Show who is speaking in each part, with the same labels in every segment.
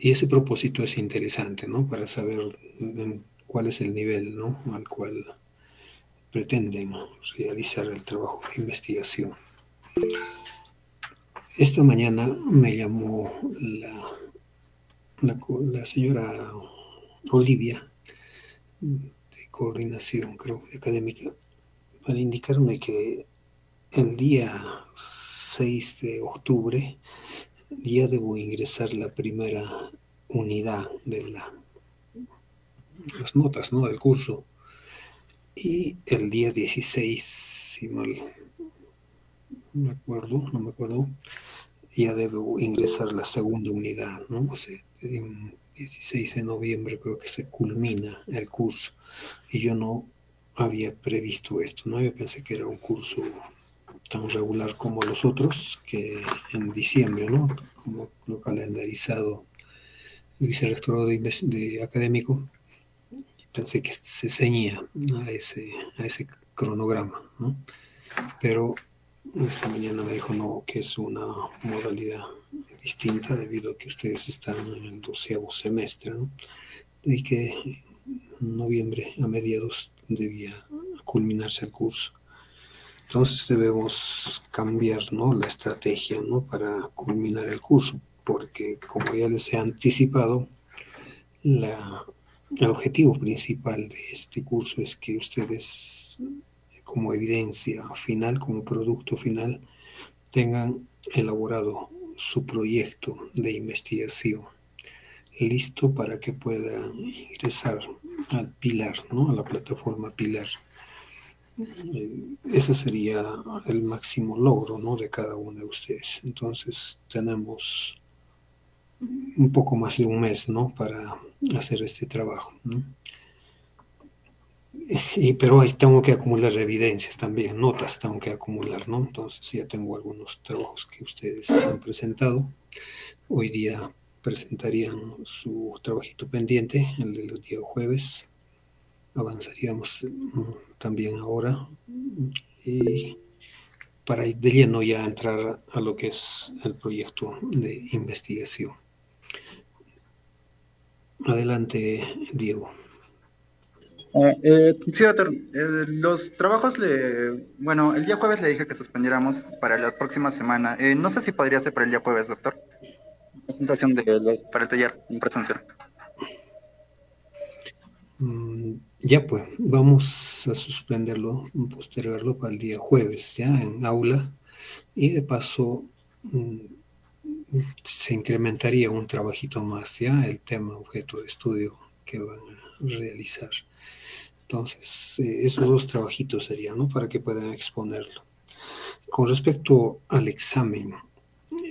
Speaker 1: Y ese propósito es interesante, ¿no? Para saber cuál es el nivel, ¿no? Al cual pretenden, ¿no?, realizar el trabajo de investigación. Esta mañana me llamó la señora Olivia, de coordinación, creo, académica, para indicarme que el día 6 de octubre ya debo ingresar la primera unidad de las notas, ¿no?, del curso. Y el día 16, si mal no me acuerdo, ya debo ingresar la segunda unidad, ¿no? O sea, en 16 de noviembre creo que se culmina el curso. Y yo no había previsto esto, ¿no? Yo pensé que era un curso tan regular como los otros, que en diciembre, ¿no?, como lo calendarizado el vicerrectorado de académico, pensé que se ceñía a ese cronograma, ¿no? Pero esta mañana me dijo no, que es una modalidad distinta debido a que ustedes están en el 12º semestre, ¿no? Y que en noviembre a mediados debía culminarse el curso. Entonces debemos cambiar, ¿no?, la estrategia, ¿no?, para culminar el curso, porque como ya les he anticipado, el objetivo principal de este curso es que ustedes, como evidencia final, como producto final, tengan elaborado su proyecto de investigación listo para que puedan ingresar al Pilar, ¿no?, a la plataforma Pilar. Ese sería el máximo logro, ¿no?, de cada uno de ustedes. Entonces tenemos un poco más de un mes, ¿no?, para hacer este trabajo, ¿no? Pero ahí tengo que acumular evidencias también, notas tengo que acumular, ¿no? Entonces ya tengo algunos trabajos que ustedes han presentado. Hoy día presentarían su trabajito pendiente, el del día jueves. Avanzaríamos también ahora. Y para de lleno ya entrar a lo que es el proyecto de investigación. Adelante, Diego.
Speaker 2: Sí, doctor. Los trabajos bueno, el día jueves le dije que suspendiéramos para la próxima semana. No sé si podría ser para el día jueves, doctor. Presentación para el taller en presencial.
Speaker 1: Ya pues, vamos a suspenderlo, postergarlo para el día jueves, ya en aula, y de paso se incrementaría un trabajito más, ya el tema objeto de estudio que van a realizar. Entonces, esos dos trabajitos serían, ¿no?, para que puedan exponerlo. Con respecto al examen,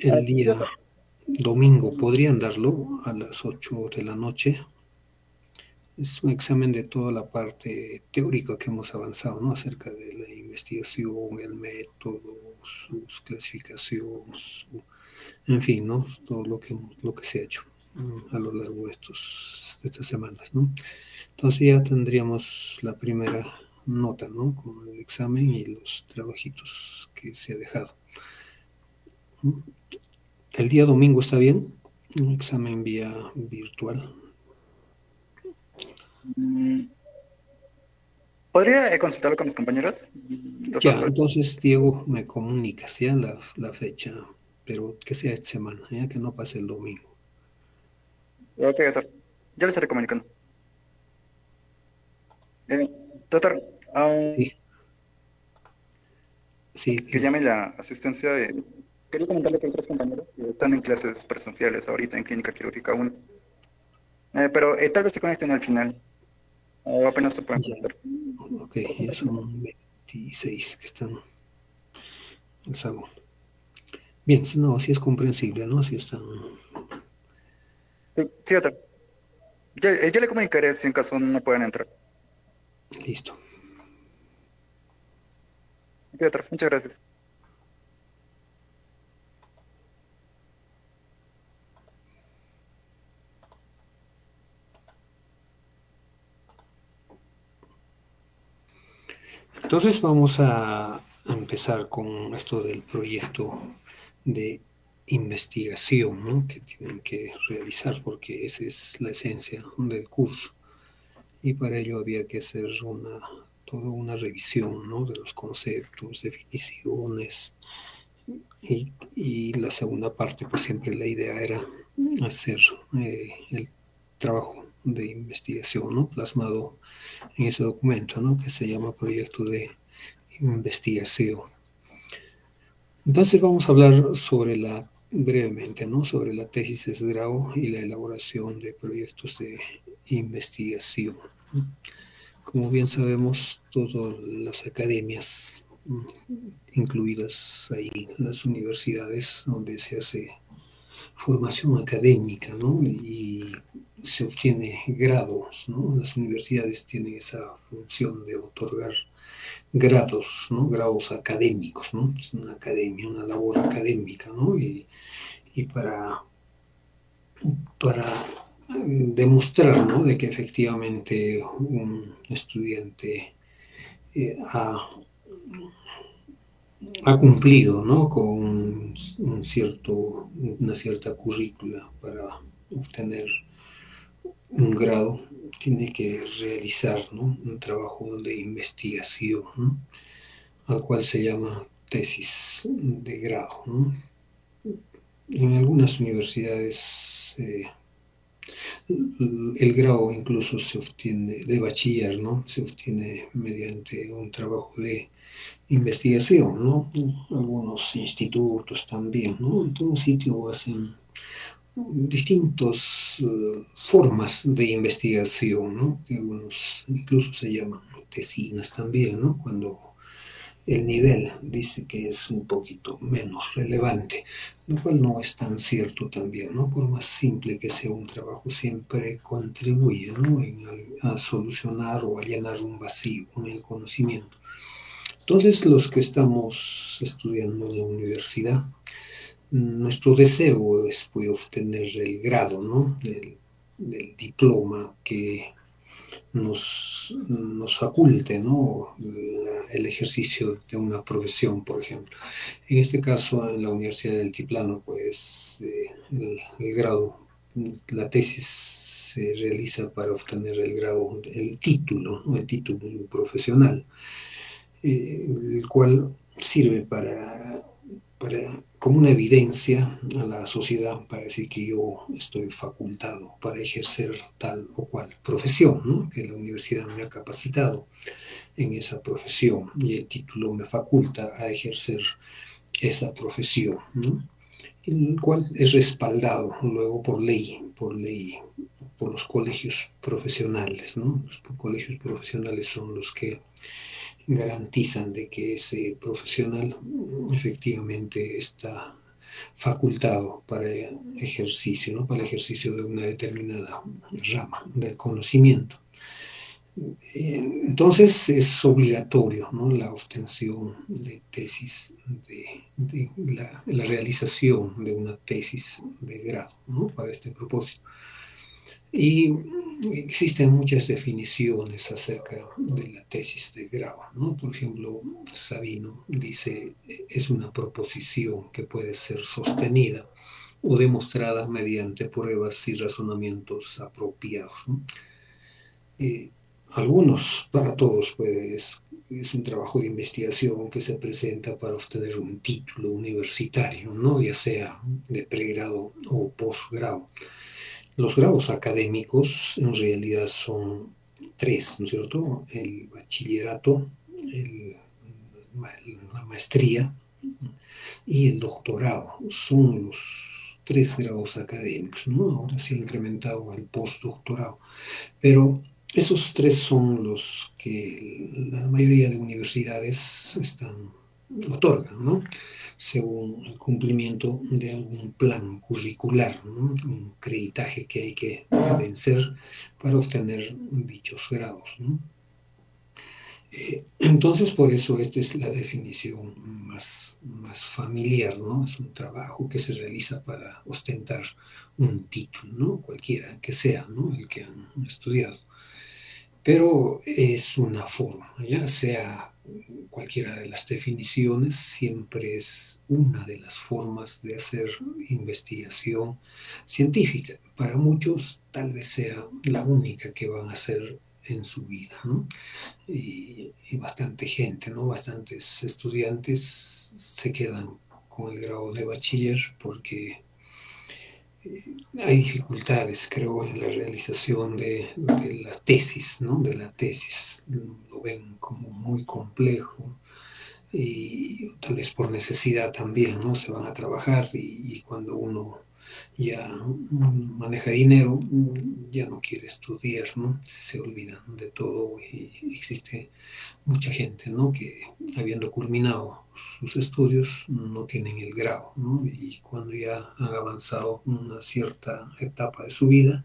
Speaker 1: el
Speaker 2: Sí,
Speaker 1: día
Speaker 2: doctor.
Speaker 1: domingo podrían darlo a las 8 de la noche. Es un examen de toda la parte teórica que hemos avanzado, ¿no?, acerca de la investigación, el método, sus clasificaciones, en fin, ¿no?, todo lo que se ha hecho a lo largo de estas semanas, ¿no? Entonces ya tendríamos la primera nota, ¿no?, con el examen y los trabajitos que se ha dejado. El día domingo está bien, un examen vía virtual.
Speaker 2: Mm, ¿Podría consultarlo con mis compañeros? Los
Speaker 1: Ya,
Speaker 2: otros.
Speaker 1: entonces, Diego, me comunicas ya la fecha, pero que sea esta semana, ya que no pase el domingo.
Speaker 2: Ok, doctor. Ya les estaré comunicando. Eh, Doctor,
Speaker 1: Sí, sí,
Speaker 2: que
Speaker 1: dime.
Speaker 2: llame la asistencia. Quería comentarle que hay tres compañeros que están en clases presenciales ahorita en Clínica Quirúrgica 1. Pero tal vez se conecten al final. O apenas se pueden
Speaker 1: Ya,
Speaker 2: conectar.
Speaker 1: ok, ya son 26 que están el sábado. Bien, si no, si es comprensible, ¿no? Si están.
Speaker 2: Sí, sí, doctor. Yo le comunicaré si en caso no puedan entrar.
Speaker 1: Listo.
Speaker 2: Ok, doctor. Muchas gracias.
Speaker 1: Entonces vamos a empezar con esto del proyecto de investigación, ¿no?, que tienen que realizar, porque esa es la esencia del curso. Y para ello había que hacer toda una revisión, ¿no?, de los conceptos, definiciones. Y la segunda parte, pues siempre la idea era hacer el trabajo de investigación, ¿no?, plasmado en ese documento, ¿no?, que se llama Proyecto de Investigación. Entonces vamos a hablar brevemente, ¿no?, sobre la tesis de grado y la elaboración de proyectos de investigación. Como bien sabemos, todas las academias, incluidas ahí las universidades, donde se hace formación académica, ¿no?, y se obtiene grados, ¿no? Las universidades tienen esa función de otorgar grados, ¿no?, grados académicos, ¿no? Es una academia, una labor académica, ¿no? Y para demostrar, ¿no?, de que efectivamente un estudiante ha cumplido, ¿no?, con una cierta currícula para obtener un grado, tiene que realizar, ¿no?, un trabajo de investigación, ¿no?, al cual se llama tesis de grado, ¿no? En algunas universidades el grado incluso se obtiene de bachiller, ¿no?, se obtiene mediante un trabajo de investigación, ¿no? Algunos institutos también, ¿no? En todo sitio hacen distintas formas de investigación, ¿no? Que algunos incluso se llaman tesinas también, ¿no?, cuando el nivel dice que es un poquito menos relevante, lo cual no es tan cierto también, ¿no? Por más simple que sea un trabajo, siempre contribuye, ¿no?, a solucionar o a llenar un vacío en el conocimiento. Entonces, los que estamos estudiando en la universidad, nuestro deseo es pues, obtener el grado, ¿no?, del diploma que nos faculte, ¿no?, el ejercicio de una profesión, por ejemplo. En este caso, en la Universidad del Altiplano, pues el grado, la tesis se realiza para obtener el grado, el título, ¿no?, el título profesional, el cual sirve como una evidencia a la sociedad para decir que yo estoy facultado para ejercer tal o cual profesión, ¿no?, que la universidad me ha capacitado en esa profesión y el título me faculta a ejercer esa profesión, ¿no?, el cual es respaldado luego por ley, por los colegios profesionales, ¿no? Los colegios profesionales son los que garantizan de que ese profesional efectivamente está facultado para ejercicio, ¿no?, para el ejercicio de una determinada rama del conocimiento. Entonces es obligatorio, ¿no?, la obtención de tesis, la realización de una tesis de grado, ¿no?, para este propósito. Y existen muchas definiciones acerca de la tesis de grado, ¿no? Por ejemplo, Sabino dice, es una proposición que puede ser sostenida o demostrada mediante pruebas y razonamientos apropiados, ¿no? Algunos, para todos, pues, es un trabajo de investigación que se presenta para obtener un título universitario, ¿no?, ya sea de pregrado o posgrado. Los grados académicos en realidad son tres, ¿no es cierto? El bachillerato, la maestría y el doctorado. Son los tres grados académicos, ¿no? Ahora se ha incrementado el postdoctorado. Pero esos tres son los que la mayoría de universidades otorgan, ¿no?, según el cumplimiento de algún plan curricular, ¿no?, un creditaje que hay que vencer para obtener dichos grados, ¿no? Entonces, por eso esta es la definición más familiar, ¿no? Es un trabajo que se realiza para ostentar un título, ¿no?, cualquiera que sea, ¿no?, el que han estudiado. Pero es una forma, ya sea cualquiera de las definiciones, siempre es una de las formas de hacer investigación científica. Para muchos tal vez sea la única que van a hacer en su vida, ¿no? Y bastante gente, ¿no? Bastantes estudiantes se quedan con el grado de bachiller porque hay dificultades, creo, en la realización de la tesis, ¿no? De la tesis. Lo ven como muy complejo y tal vez por necesidad también, ¿no? Se van a trabajar y cuando uno ya maneja dinero, ya no quiere estudiar, ¿no? Se olvidan de todo y existe mucha gente, ¿no? Que habiendo culminado sus estudios no tienen el grado, ¿no? Y cuando ya han avanzado una cierta etapa de su vida,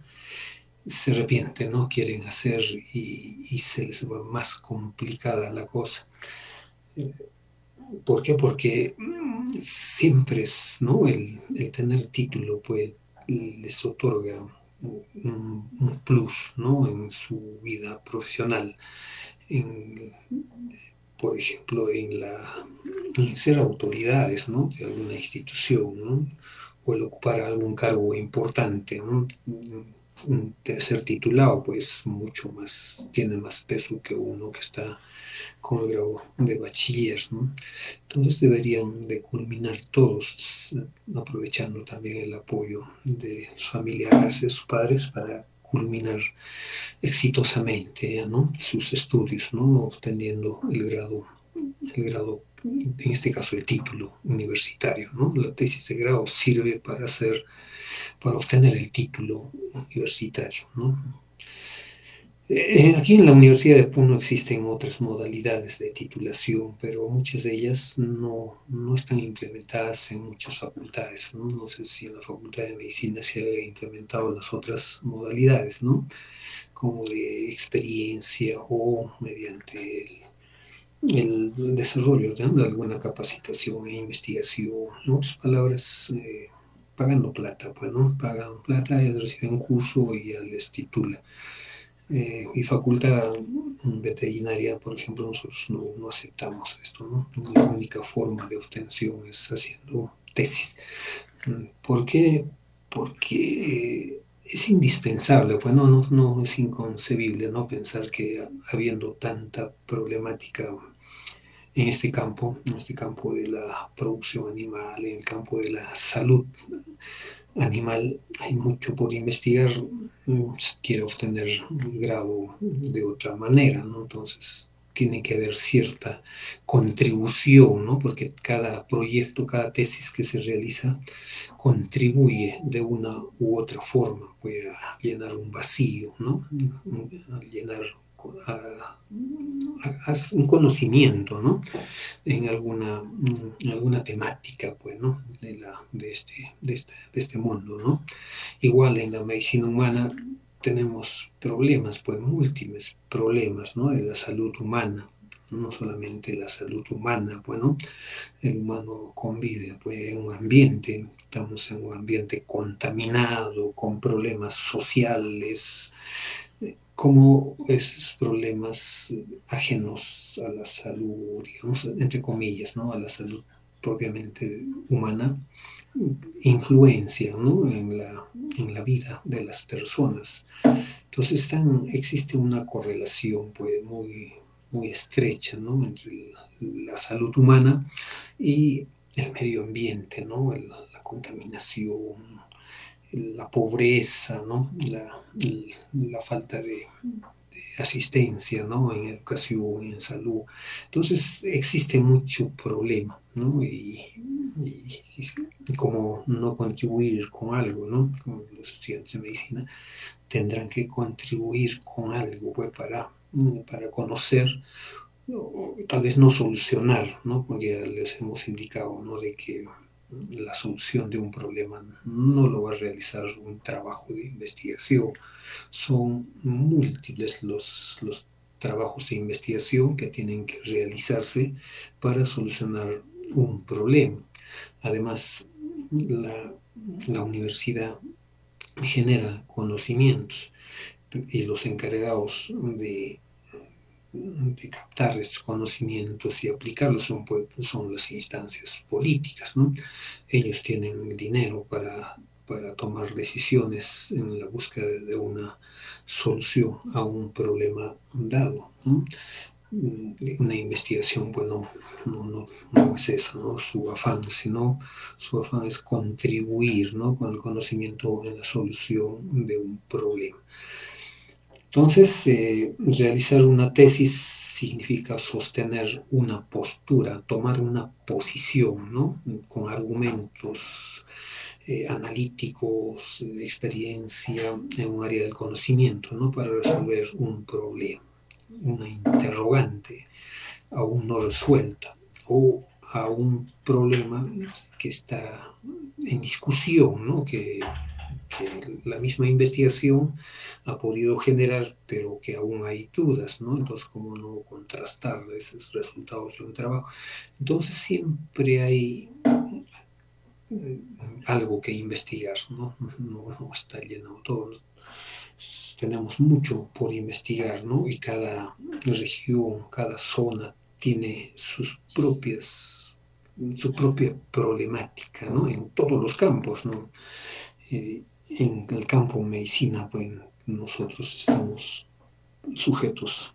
Speaker 1: se arrepienten, ¿no? Quieren hacer y se les va más complicada la cosa. ¿Por qué? Porque siempre es, ¿no? El tener título, pues, les otorga un plus, ¿no? En su vida profesional. En, por ejemplo, en ser autoridades, ¿no? De alguna institución, ¿no? O el ocupar algún cargo importante, ¿no? Ser titulado, pues, mucho más, tiene más peso que uno que está con el grado de bachiller, ¿no? Entonces deberían de culminar todos, aprovechando también el apoyo de sus familiares, de sus padres, para culminar exitosamente, ¿no? Sus estudios, ¿no? Obteniendo en este caso el título universitario, ¿no? La tesis de grado sirve para obtener el título universitario, ¿no? Aquí en la Universidad de Puno existen otras modalidades de titulación, pero muchas de ellas no están implementadas en muchas facultades, ¿no? No sé si en la Facultad de Medicina se han implementado las otras modalidades, ¿no? Como de experiencia o mediante el desarrollo, ¿no? De alguna capacitación e investigación. En otras palabras, pagando plata, pues, ¿no? Pagan plata, reciben curso y ya les titula. Mi facultad veterinaria, por ejemplo, nosotros no aceptamos esto, ¿no? La única forma de obtención es haciendo tesis. ¿Por qué? Porque es indispensable, pues no es inconcebible, ¿no? Pensar que habiendo tanta problemática en este campo de la producción animal, en el campo de la salud animal, hay mucho por investigar, quiere obtener un grado de otra manera, ¿no? Entonces tiene que haber cierta contribución, ¿no? Porque cada proyecto, cada tesis que se realiza contribuye de una u otra forma, puede llenar un vacío, ¿no? A llenar un conocimiento, ¿no? En alguna temática, pues, ¿no? De este mundo, ¿no? Igual en la medicina humana tenemos problemas, pues múltiples problemas, ¿no? De la salud humana, no solamente la salud humana, bueno, el humano convive pues, en un ambiente, estamos en un ambiente contaminado, con problemas sociales, como esos problemas ajenos a la salud, digamos, entre comillas, ¿no? A la salud propiamente humana, influencian, ¿no? En la vida de las personas. Entonces existe una correlación pues, muy estrecha, ¿no? Entre la salud humana y el medio ambiente, ¿no? La contaminación, la pobreza, ¿no? La falta de asistencia, ¿no? En educación, en salud. Entonces existe mucho problema, ¿no? Y como no contribuir con algo, ¿no? Como los estudiantes de medicina tendrán que contribuir con algo pues, para conocer, o tal vez no solucionar, ¿no? Porque ya les hemos indicado, ¿no? De que la solución de un problema no lo va a realizar un trabajo de investigación. Son múltiples los trabajos de investigación que tienen que realizarse para solucionar un problema. Además, la universidad genera conocimientos y los encargados captar estos conocimientos y aplicarlos son las instancias políticas, ¿no? Ellos tienen el dinero para tomar decisiones en la búsqueda de una solución a un problema dado, ¿no? Una investigación, bueno, no es eso, ¿no? Su afán, sino su afán es contribuir, ¿no? Con el conocimiento en la solución de un problema. Entonces, realizar una tesis significa sostener una postura, tomar una posición, ¿no? Con argumentos analíticos, de experiencia en un área del conocimiento, ¿no? Para resolver un problema, una interrogante aún no resuelta o a un problema que está en discusión, ¿no? Que la misma investigación ha podido generar, pero que aún hay dudas, ¿no? Entonces, ¿cómo no contrastar esos resultados de un trabajo? Entonces, siempre hay algo que investigar, ¿no? No está lleno todo. Tenemos mucho por investigar, ¿no? Y cada región, cada zona tiene su propia problemática, ¿no? En todos los campos, ¿no? En el campo medicina, pues nosotros estamos sujetos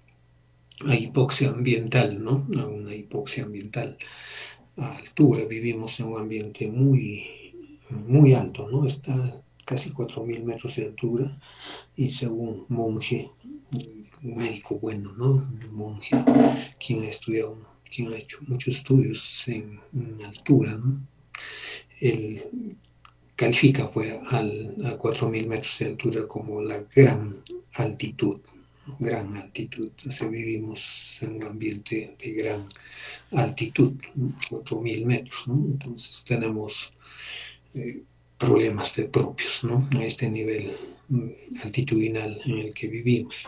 Speaker 1: a hipoxia ambiental, ¿no? A una hipoxia ambiental a altura. Vivimos en un ambiente muy alto, ¿no? Está casi 4.000 metros de altura y según Monge, un médico bueno, ¿no? Un monje, quien ha estudiado, quien ha hecho muchos estudios en altura, ¿no? Él califica pues a 4.000 metros de altura como la gran altitud, gran altitud. Entonces vivimos en un ambiente de gran altitud, 4.000 metros, ¿no? Entonces tenemos problemas propios, ¿no? A este nivel altitudinal en el que vivimos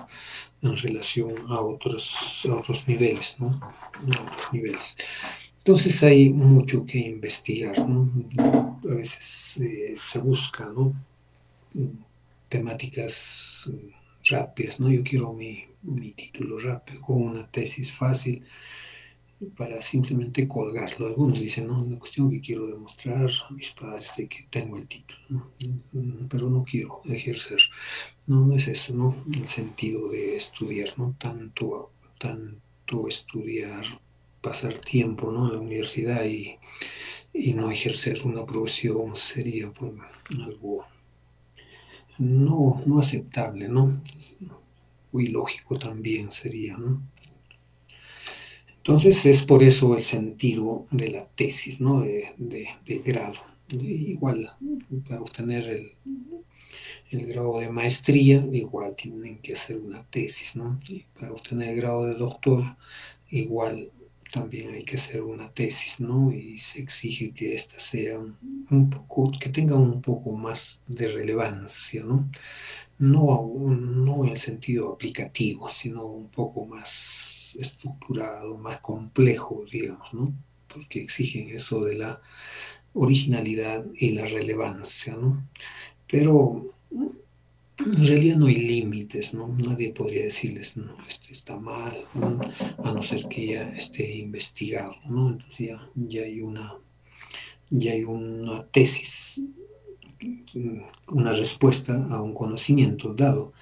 Speaker 1: en relación a otros niveles, ¿no? A otros niveles. Entonces hay mucho que investigar, ¿no? A veces se busca, ¿no? Temáticas rápidas, ¿no? Yo quiero mi título rápido con una tesis fácil para simplemente colgarlo. Algunos dicen, no, la cuestión que quiero demostrar a mis padres de que tengo el título, ¿no? Pero no quiero ejercer. No es eso, ¿no? El sentido de estudiar, ¿no? Tanto estudiar, pasar tiempo, ¿no? En la universidad y no ejercer una profesión sería pues, algo no aceptable, ¿no? Muy lógico también sería, ¿no? Entonces es por eso el sentido de la tesis, ¿no? De grado. Igual, para obtener el grado de maestría, igual tienen que hacer una tesis, ¿no? Y para obtener el grado de doctor, igual también hay que hacer una tesis, ¿no? Y se exige que ésta sea que tenga un poco más de relevancia, ¿no? No en el sentido aplicativo, sino un poco más estructurado, más complejo, digamos, ¿no? Porque exigen eso de la originalidad y la relevancia, ¿no? Pero en realidad no hay límites, ¿no? Nadie podría decirles, no, esto está mal, ¿no? A no ser que ya esté investigado, ¿no? Entonces ya hay una tesis, una respuesta a un conocimiento dado.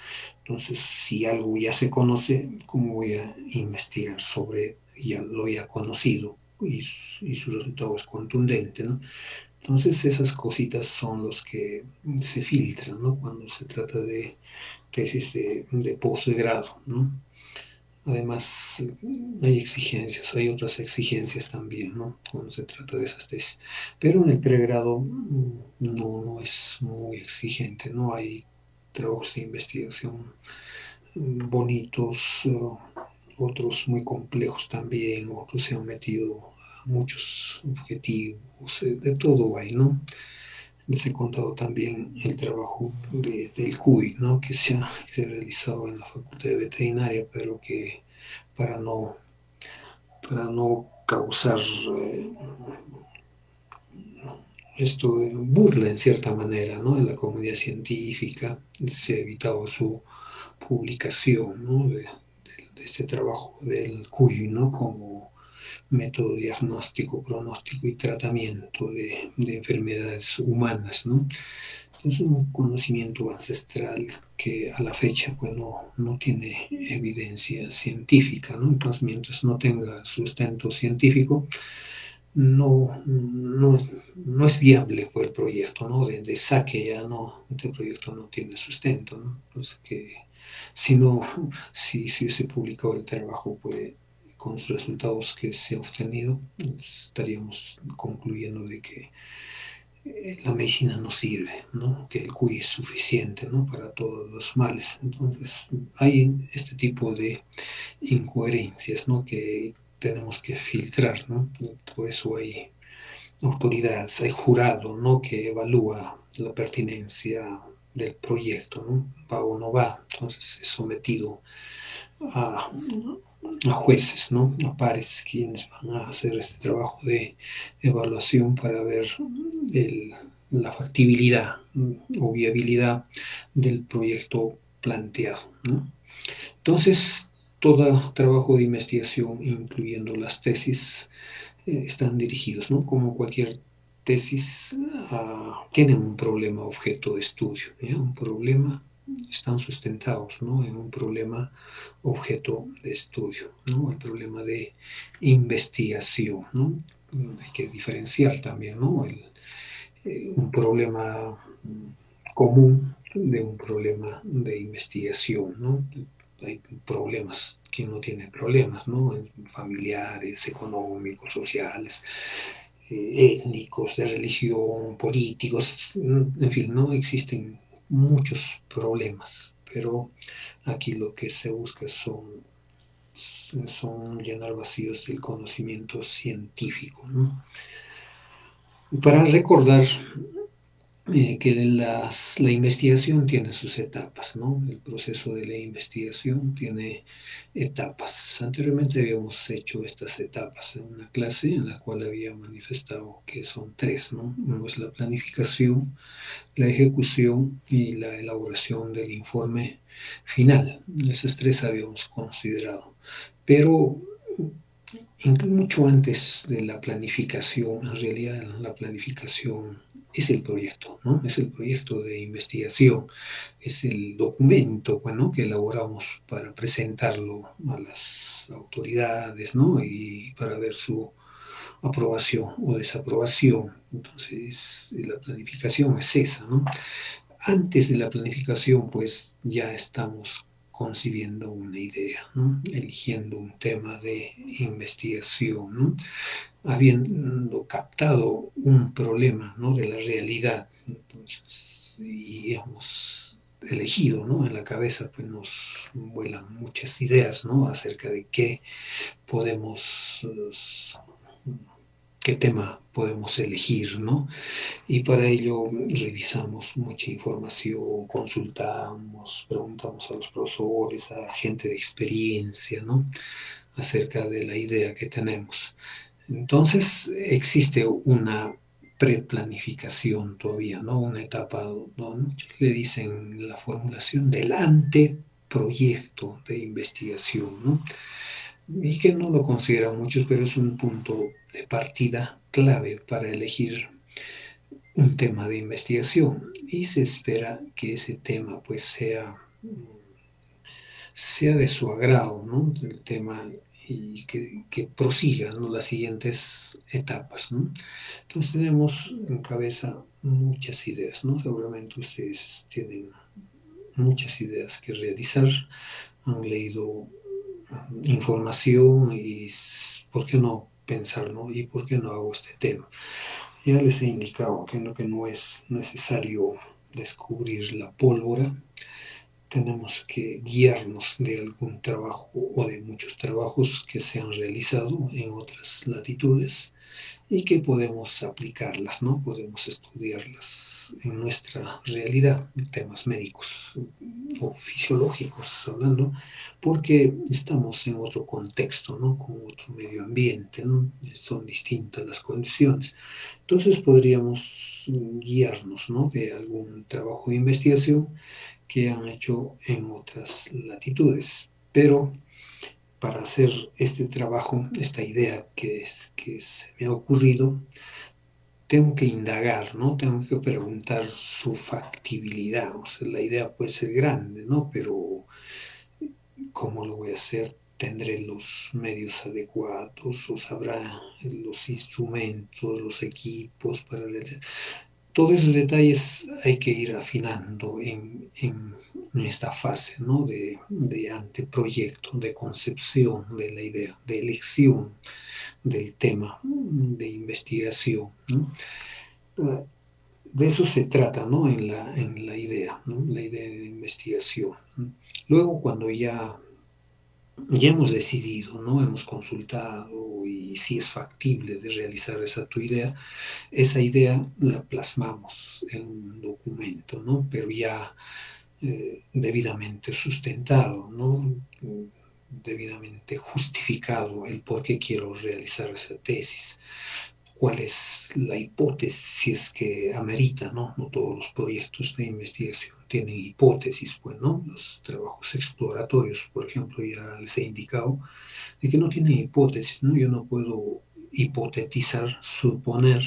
Speaker 1: Entonces, si algo ya se conoce, ¿cómo voy a investigar sobre lo ya conocido? Y su resultado es contundente, ¿no? Entonces, esas cositas son los que se filtran, ¿no? Cuando se trata de tesis de posgrado, ¿no? Además, hay exigencias, hay otras exigencias también, ¿no? Cuando se trata de esas tesis. Pero en el pregrado no es muy exigente, no hay trabajos de investigación bonitos, otros muy complejos también, otros se han metido a muchos objetivos, de todo hay, ¿no? Les he contado también el trabajo del CUI, ¿no? Que se ha realizado en la Facultad de Veterinaria, pero que para no, para no causar esto burla en cierta manera, ¿no? En la comunidad científica se ha evitado su publicación, ¿no? de este trabajo del CUI, ¿no? Como método diagnóstico, pronóstico y tratamiento de enfermedades humanas, ¿no? Es un conocimiento ancestral que a la fecha pues, no tiene evidencia científica, ¿no? Entonces, mientras no tenga sustento científico, no es viable pues, el proyecto, ¿no? De saque ya no, este proyecto no tiene sustento, ¿no? Entonces, si no, si hubiese publicado el trabajo, pues, con los resultados que se ha obtenido, pues, estaríamos concluyendo de que la medicina no sirve, ¿no? Que el CUI es suficiente, ¿no? Para todos los males. Entonces, hay este tipo de incoherencias, ¿no? Que tenemos que filtrar, ¿no? Por eso hay autoridades, hay jurado, ¿no? Que evalúa la pertinencia del proyecto, ¿no? Va o no va. Entonces, es sometido a, a jueces, ¿no? A pares, quienes van a hacer este trabajo de evaluación para ver el, la factibilidad o viabilidad del proyecto planteado, ¿no? Entonces, todo trabajo de investigación, incluyendo las tesis, están dirigidos, ¿no? Como cualquier tesis, tienen un problema objeto de estudio, ¿ya? Un problema, están sustentados, ¿no? En un problema objeto de estudio, ¿no? El problema de investigación, ¿no? Hay que diferenciar también, ¿no? Un problema común de un problema de investigación, ¿no? Hay problemas, ¿quién no tiene problemas, ¿no? Familiares, económicos, sociales, étnicos, de religión, políticos, en fin, ¿no? Existen muchos problemas, pero aquí lo que se busca son llenar vacíos del conocimiento científico, ¿no? Para recordar que la investigación tiene sus etapas, ¿no? El proceso de la investigación tiene etapas. Anteriormente habíamos hecho estas etapas en una clase en la cual había manifestado que son tres, ¿no? Uno es la planificación, la ejecución y la elaboración del informe final. Esas tres habíamos considerado. Pero mucho antes de la planificación, en realidad la planificación es el proyecto, ¿no? Es el proyecto de investigación, es el documento, bueno, que elaboramos para presentarlo a las autoridades, ¿no? Y para ver su aprobación o desaprobación. Entonces, la planificación es esa, ¿no? Antes de la planificación, pues ya estamos concibiendo una idea, ¿no? Eligiendo un tema de investigación, ¿no? Habiendo captado un problema, ¿no? De la realidad. Entonces, y hemos elegido, ¿no? En la cabeza pues nos vuelan muchas ideas, ¿no? Acerca de podemos, qué tema podemos elegir, ¿no? Y para ello revisamos mucha información, consultamos, preguntamos a los profesores, a gente de experiencia, ¿no? Acerca de la idea que tenemos. Entonces existe una preplanificación todavía, ¿no? Una etapa donde muchos le dicen la formulación del anteproyecto de investigación, ¿no? Y que no lo consideran muchos, pero es un punto de partida clave para elegir un tema de investigación y se espera que ese tema pues sea de su agrado, ¿no? El tema y que prosiga, ¿no? Las siguientes etapas, ¿no? Entonces tenemos en cabeza muchas ideas, ¿no? Seguramente ustedes tienen muchas ideas que realizar, han leído información y ¿por qué no pensar, ¿no? ¿Y por qué no hago este tema? Ya les he indicado que no es necesario descubrir la pólvora, tenemos que guiarnos de algún trabajo o de muchos trabajos que se han realizado en otras latitudes y que podemos aplicarlas, ¿no? Podemos estudiarlas en nuestra realidad, temas médicos o fisiológicos hablando, porque estamos en otro contexto, ¿no? Con otro medio ambiente, ¿no? Son distintas las condiciones. Entonces podríamos guiarnos, ¿no? De algún trabajo de investigación que han hecho en otras latitudes. Pero para hacer este trabajo, esta idea que se me ha ocurrido, tengo que indagar, ¿no? Tengo que preguntar su factibilidad. O sea, la idea puede ser grande, ¿no? Pero ¿cómo lo voy a hacer? ¿Tendré los medios adecuados? ¿O sabrá los instrumentos, los equipos para realizar? Todos esos detalles hay que ir afinando en esta fase, ¿no? De anteproyecto, de concepción de la idea, de elección del tema, de investigación, ¿no? De eso se trata, ¿no? En la idea, ¿no? La idea de investigación, ¿no? Luego, cuando ya hemos decidido, ¿no? Hemos consultado y si es factible de realizar esa idea la plasmamos en un documento, ¿no? Pero ya debidamente sustentado, ¿no? Debidamente justificado el por qué quiero realizar esa tesis, cuál es la hipótesis, si es que amerita, ¿no? No todos los proyectos de investigación tienen hipótesis, pues, ¿no? Los trabajos exploratorios, por ejemplo, ya les he indicado de que no tienen hipótesis, ¿no? Yo no puedo hipotetizar, suponer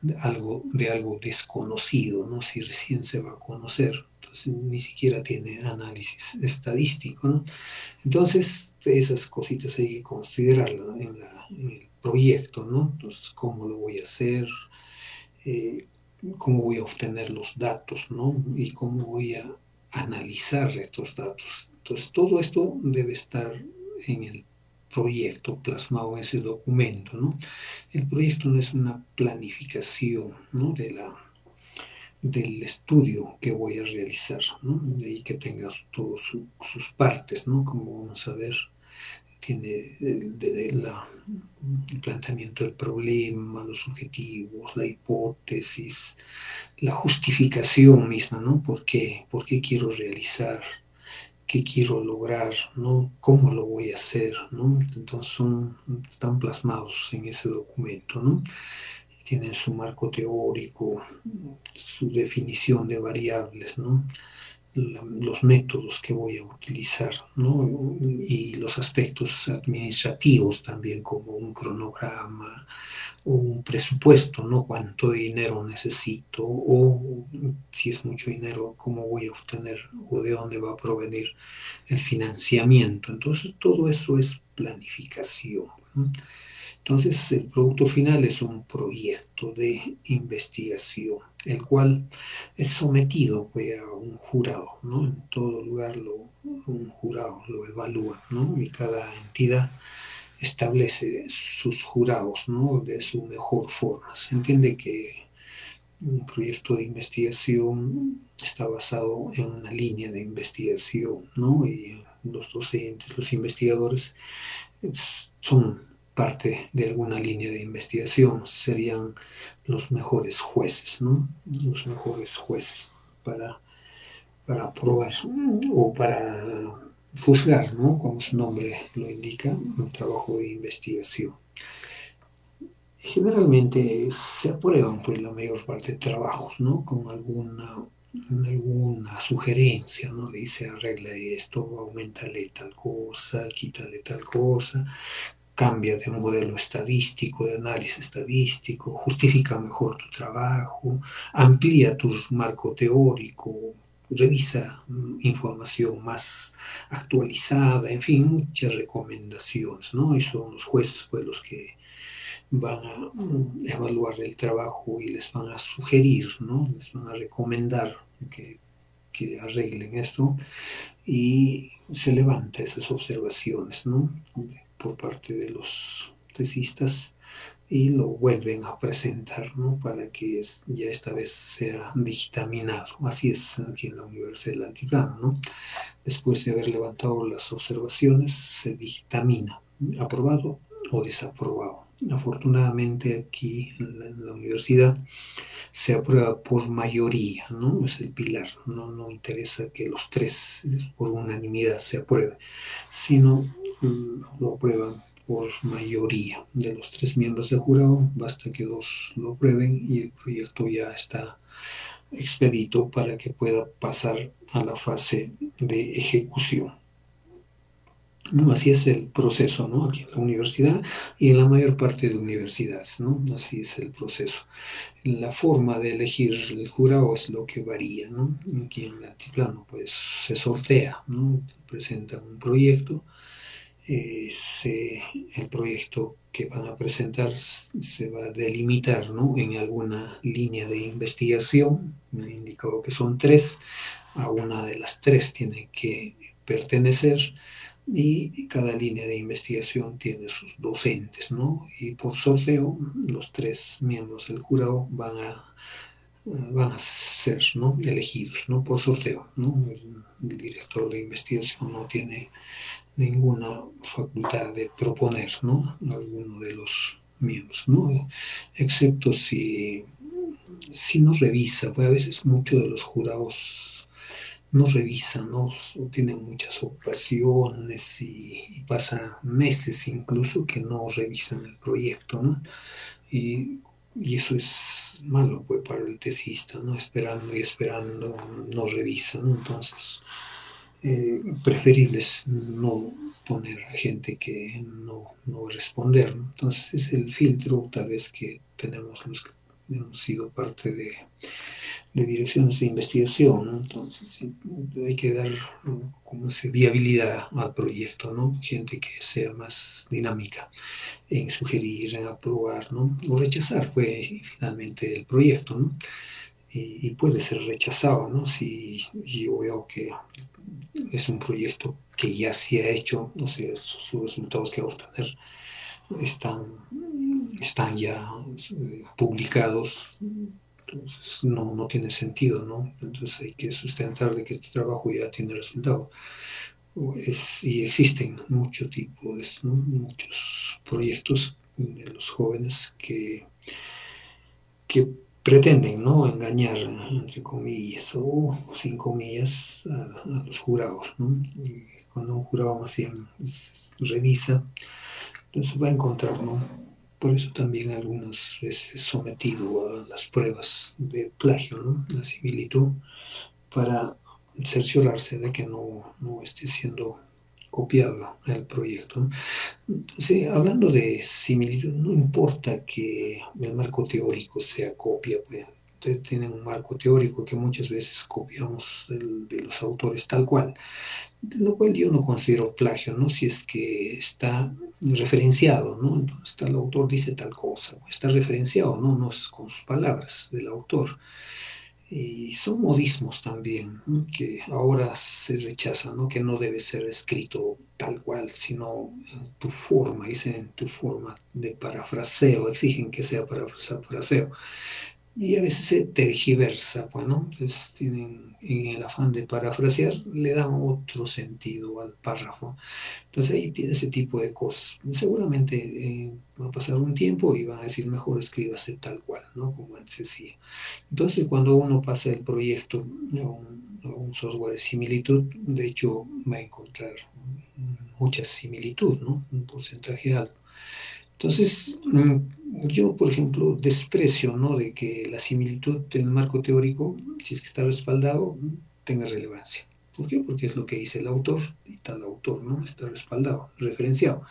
Speaker 1: de algo desconocido, ¿no? Si recién se va a conocer. Entonces, ni siquiera tiene análisis estadístico, ¿no? Entonces, esas cositas hay que considerarlas en el proyecto, ¿no? Entonces, ¿cómo lo voy a hacer? Eh, ¿Cómo voy a obtener los datos, ¿no? Y cómo voy a analizar estos datos. Entonces, todo esto debe estar en el proyecto plasmado en ese documento, ¿no? El proyecto no es una planificación, ¿no? Del estudio que voy a realizar, ¿no? Y que tenga todas sus partes, ¿no? Como vamos a ver, tiene el planteamiento del problema, los objetivos, la hipótesis, la justificación misma, ¿no? ¿Por qué quiero realizar? ¿Qué quiero lograr? ¿No? ¿Cómo lo voy a hacer? ¿No? Entonces están plasmados en ese documento, ¿no? Tienen su marco teórico, su definición de variables, ¿no? Los métodos que voy a utilizar, ¿no? Y los aspectos administrativos también, como un cronograma o un presupuesto, ¿no? Cuánto dinero necesito o si es mucho dinero, cómo voy a obtener o de dónde va a provenir el financiamiento. Entonces, todo eso es planificación, ¿no? Entonces, el producto final es un proyecto de investigación, el cual es sometido pues, a un jurado, ¿no? En todo lugar un jurado lo evalúa, ¿no? Y cada entidad establece sus jurados, ¿no? De su mejor forma. Se entiende que un proyecto de investigación está basado en una línea de investigación, ¿no? Y los docentes, los investigadores son parte de alguna línea de investigación, serían los mejores jueces, ¿no? Los mejores jueces para, para aprobar o para juzgar, ¿no? Como su nombre lo indica, un trabajo de investigación. Generalmente se aprueban pues la mayor parte de trabajos, ¿no? Con alguna sugerencia, ¿no? Dice arregla esto, aumentale tal cosa, quítale tal cosa, cambia de modelo estadístico, de análisis estadístico, justifica mejor tu trabajo, amplía tu marco teórico, revisa información más actualizada, en fin, muchas recomendaciones, ¿no? Y son los jueces pues los que van a evaluar el trabajo y les van a sugerir, ¿no? Les van a recomendar que arreglen esto y se levanta esas observaciones, ¿no? Por parte de los tesistas y lo vuelven a presentar, ¿no? Para que ya esta vez sea dictaminado. Así es aquí en la Universidad del Altiplano, ¿no? Después de haber levantado las observaciones, se dictamina, aprobado o desaprobado. Afortunadamente aquí en la universidad se aprueba por mayoría, ¿no? Es el pilar, no interesa que los tres por unanimidad se aprueben, sino lo aprueban por mayoría de los tres miembros del jurado, basta que dos lo aprueben y el proyecto ya está expedito para que pueda pasar a la fase de ejecución. ¿no? Así es el proceso, ¿no? Aquí en la universidad y en la mayor parte de universidades, ¿no? Así es el proceso. La forma de elegir el jurado es lo que varía, ¿no? Aquí en el altiplano, pues se sortea, ¿no? Presenta un proyecto, el proyecto que van a presentar se va a delimitar, ¿no? En alguna línea de investigación, me ha indicado que son tres, a una de las tres tiene que pertenecer y cada línea de investigación tiene sus docentes, ¿no? Y por sorteo, los tres miembros del jurado van a ser, ¿no? Elegidos, ¿no? Por sorteo, ¿no? El director de investigación no tiene ninguna facultad de proponer, ¿no? Alguno de los miembros, ¿no? Excepto si no revisa, pues a veces muchos de los jurados no revisan, ¿no? Tienen muchas ocupaciones y pasa meses incluso que no revisan el proyecto, ¿no? Y, y eso es malo, pues, para el tesista, ¿no? Esperando y esperando, no revisa, ¿no? Entonces, preferible es no poner a gente que no va a responder, ¿no? Entonces, es el filtro, tal vez, que tenemos los que hemos sido parte de direcciones de investigación, ¿no? Entonces sí, hay que dar como esa viabilidad al proyecto, ¿no? Gente que sea más dinámica en sugerir, en aprobar, ¿no? O rechazar, pues, finalmente el proyecto, ¿no? Y puede ser rechazado, ¿no? Si yo veo que es un proyecto que ya se ha hecho, no sé, sus resultados que va a obtener están, están ya publicados, entonces no tiene sentido, ¿no? Entonces hay que sustentar de que tu trabajo ya tiene resultado. Y existen muchos tipos, ¿no? Muchos proyectos de los jóvenes que pretenden, ¿no? Engañar, entre comillas, o sin comillas, a los jurados, ¿no? Y cuando un jurado más bien revisa, entonces va a encontrar, ¿no? Por eso también algunas veces sometido a las pruebas de plagio, ¿no? La similitud, para cerciorarse de que no esté siendo copiado el proyecto, ¿no? Entonces, hablando de similitud, no importa que el marco teórico sea copia, pues tienen un marco teórico que muchas veces copiamos de los autores tal cual, lo cual yo no considero plagio, ¿no? Si es que está referenciado, ¿no? Entonces el autor dice tal cosa, pues, está referenciado, ¿no? No es con sus palabras del autor. Y son modismos también, ¿no? Que ahora se rechazan, ¿no? Que no debe ser escrito tal cual, sino en tu forma, dicen en tu forma de parafraseo, exigen que sea parafraseo. Y a veces se tergiversa, bueno, pues tienen en el afán de parafrasear, le dan otro sentido al párrafo. Entonces ahí tiene ese tipo de cosas. Seguramente va a pasar un tiempo y van a decir, mejor escríbase tal cual, ¿no? Como antes decía. Entonces, cuando uno pasa el proyecto a un software de similitud, de hecho va a encontrar mucha similitud, ¿no? Un porcentaje alto. Entonces, yo, por ejemplo, desprecio, ¿no? De que la similitud del marco teórico, si es que está respaldado, tenga relevancia. ¿Por qué? Porque es lo que dice el autor y tal autor, ¿no? Está respaldado, referenciado.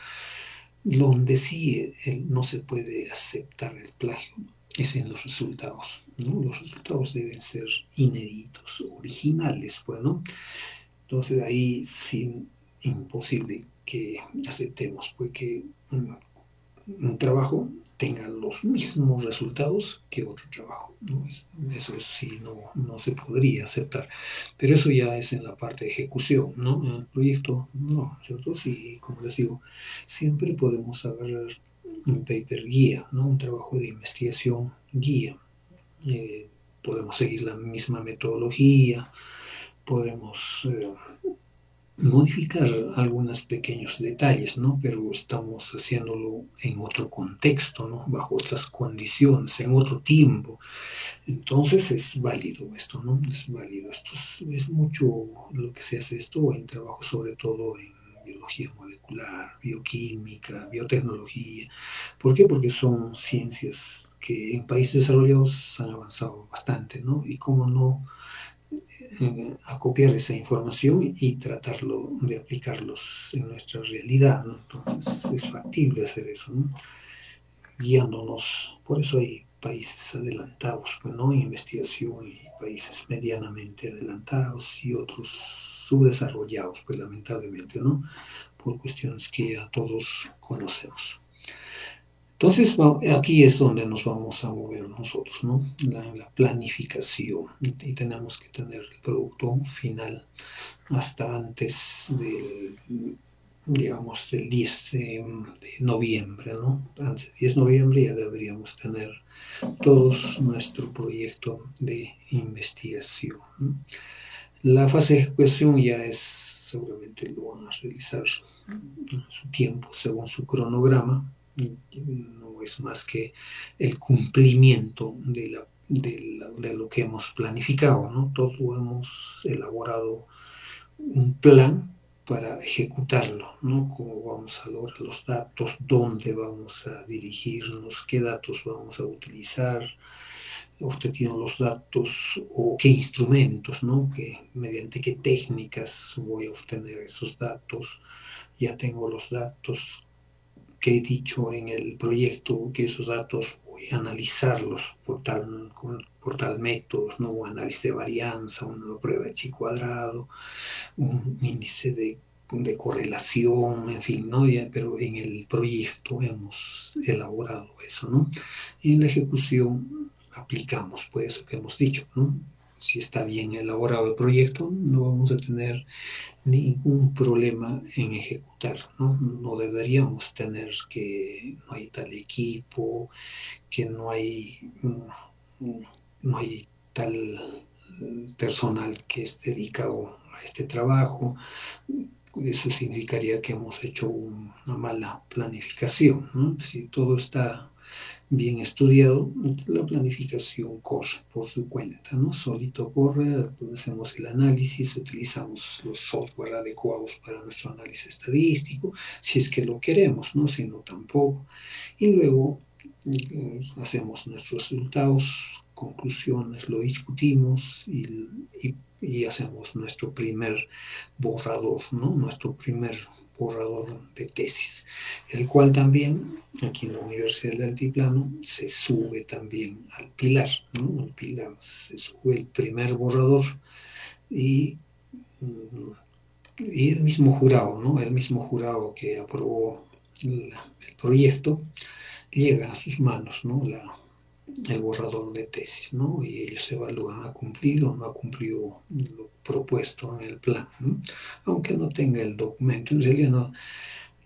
Speaker 1: Donde sí no se puede aceptar el plagio es en los resultados, ¿no? Los resultados deben ser inéditos, originales, pues, ¿no? Entonces ahí sí, imposible que aceptemos, pues, que un trabajo tenga los mismos resultados que otro trabajo, ¿no? Eso sí no se podría aceptar. Pero eso ya es en la parte de ejecución, ¿no? En el proyecto, no, ¿cierto? Sí, como les digo, siempre podemos agarrar un paper guía, ¿no? Un trabajo de investigación guía. Podemos seguir la misma metodología, podemos modificar algunos pequeños detalles, ¿no? Pero estamos haciéndolo en otro contexto, ¿no? Bajo otras condiciones, en otro tiempo. Entonces es válido esto, ¿no? Es válido. Esto es mucho lo que se hace esto en trabajo, sobre todo en biología molecular, bioquímica, biotecnología. ¿Por qué? Porque son ciencias que en países desarrollados han avanzado bastante, ¿no? Y cómo no acopiar esa información y tratarlo de aplicarlos en nuestra realidad, ¿no? Entonces es factible hacer eso, ¿no? Guiándonos, por eso hay países adelantados, pues, ¿no? En investigación, y países medianamente adelantados y otros subdesarrollados, pues lamentablemente, ¿no? Por cuestiones que ya todos conocemos. Entonces, aquí es donde nos vamos a mover nosotros, ¿no? La planificación. Y tenemos que tener el producto final hasta antes del, digamos, del 10 de noviembre, ¿no? Antes del 10 de noviembre ya deberíamos tener todos nuestro proyecto de investigación, ¿no? La fase de ejecución ya es, seguramente lo van a realizar su tiempo según su cronograma. No es más que el cumplimiento de lo que hemos planificado, ¿no? Todos hemos elaborado un plan para ejecutarlo, ¿no? Cómo vamos a lograr los datos, dónde vamos a dirigirnos, qué datos vamos a utilizar, obteniendo los datos o qué instrumentos, ¿no? Mediante qué técnicas voy a obtener esos datos. Ya tengo los datos que he dicho en el proyecto, que esos datos voy a analizarlos por tal método, ¿no? Un análisis de varianza, una prueba de chi cuadrado, un índice de correlación, en fin, ¿no? Ya, pero en el proyecto hemos elaborado eso, ¿no? Y en la ejecución aplicamos, pues, eso que hemos dicho, ¿no? Si está bien elaborado el proyecto, no vamos a tener ningún problema en ejecutar, ¿no? No deberíamos tener que no hay tal equipo, que no hay tal personal que esté dedicado a este trabajo. Eso significaría que hemos hecho una mala planificación, ¿no? Si todo está bien estudiado, la planificación corre por su cuenta, ¿no? Solito corre, hacemos el análisis, utilizamos los software adecuados para nuestro análisis estadístico, si es que lo queremos, ¿no? Si no, tampoco. Y luego hacemos nuestros resultados, conclusiones, lo discutimos y hacemos nuestro primer borrador, ¿no? Nuestro primer borrador de tesis, el cual también aquí en la Universidad del Altiplano se sube también al Pilar, ¿no? Al Pilar se sube el primer borrador y, y el mismo jurado, ¿no? El mismo jurado que aprobó el proyecto llega a sus manos, ¿no? El borrador de tesis, ¿no? Y ellos evalúan, ¿ha cumplido o no ha cumplido lo propuesto en el plan, ¿no? Aunque no tenga el documento, en realidad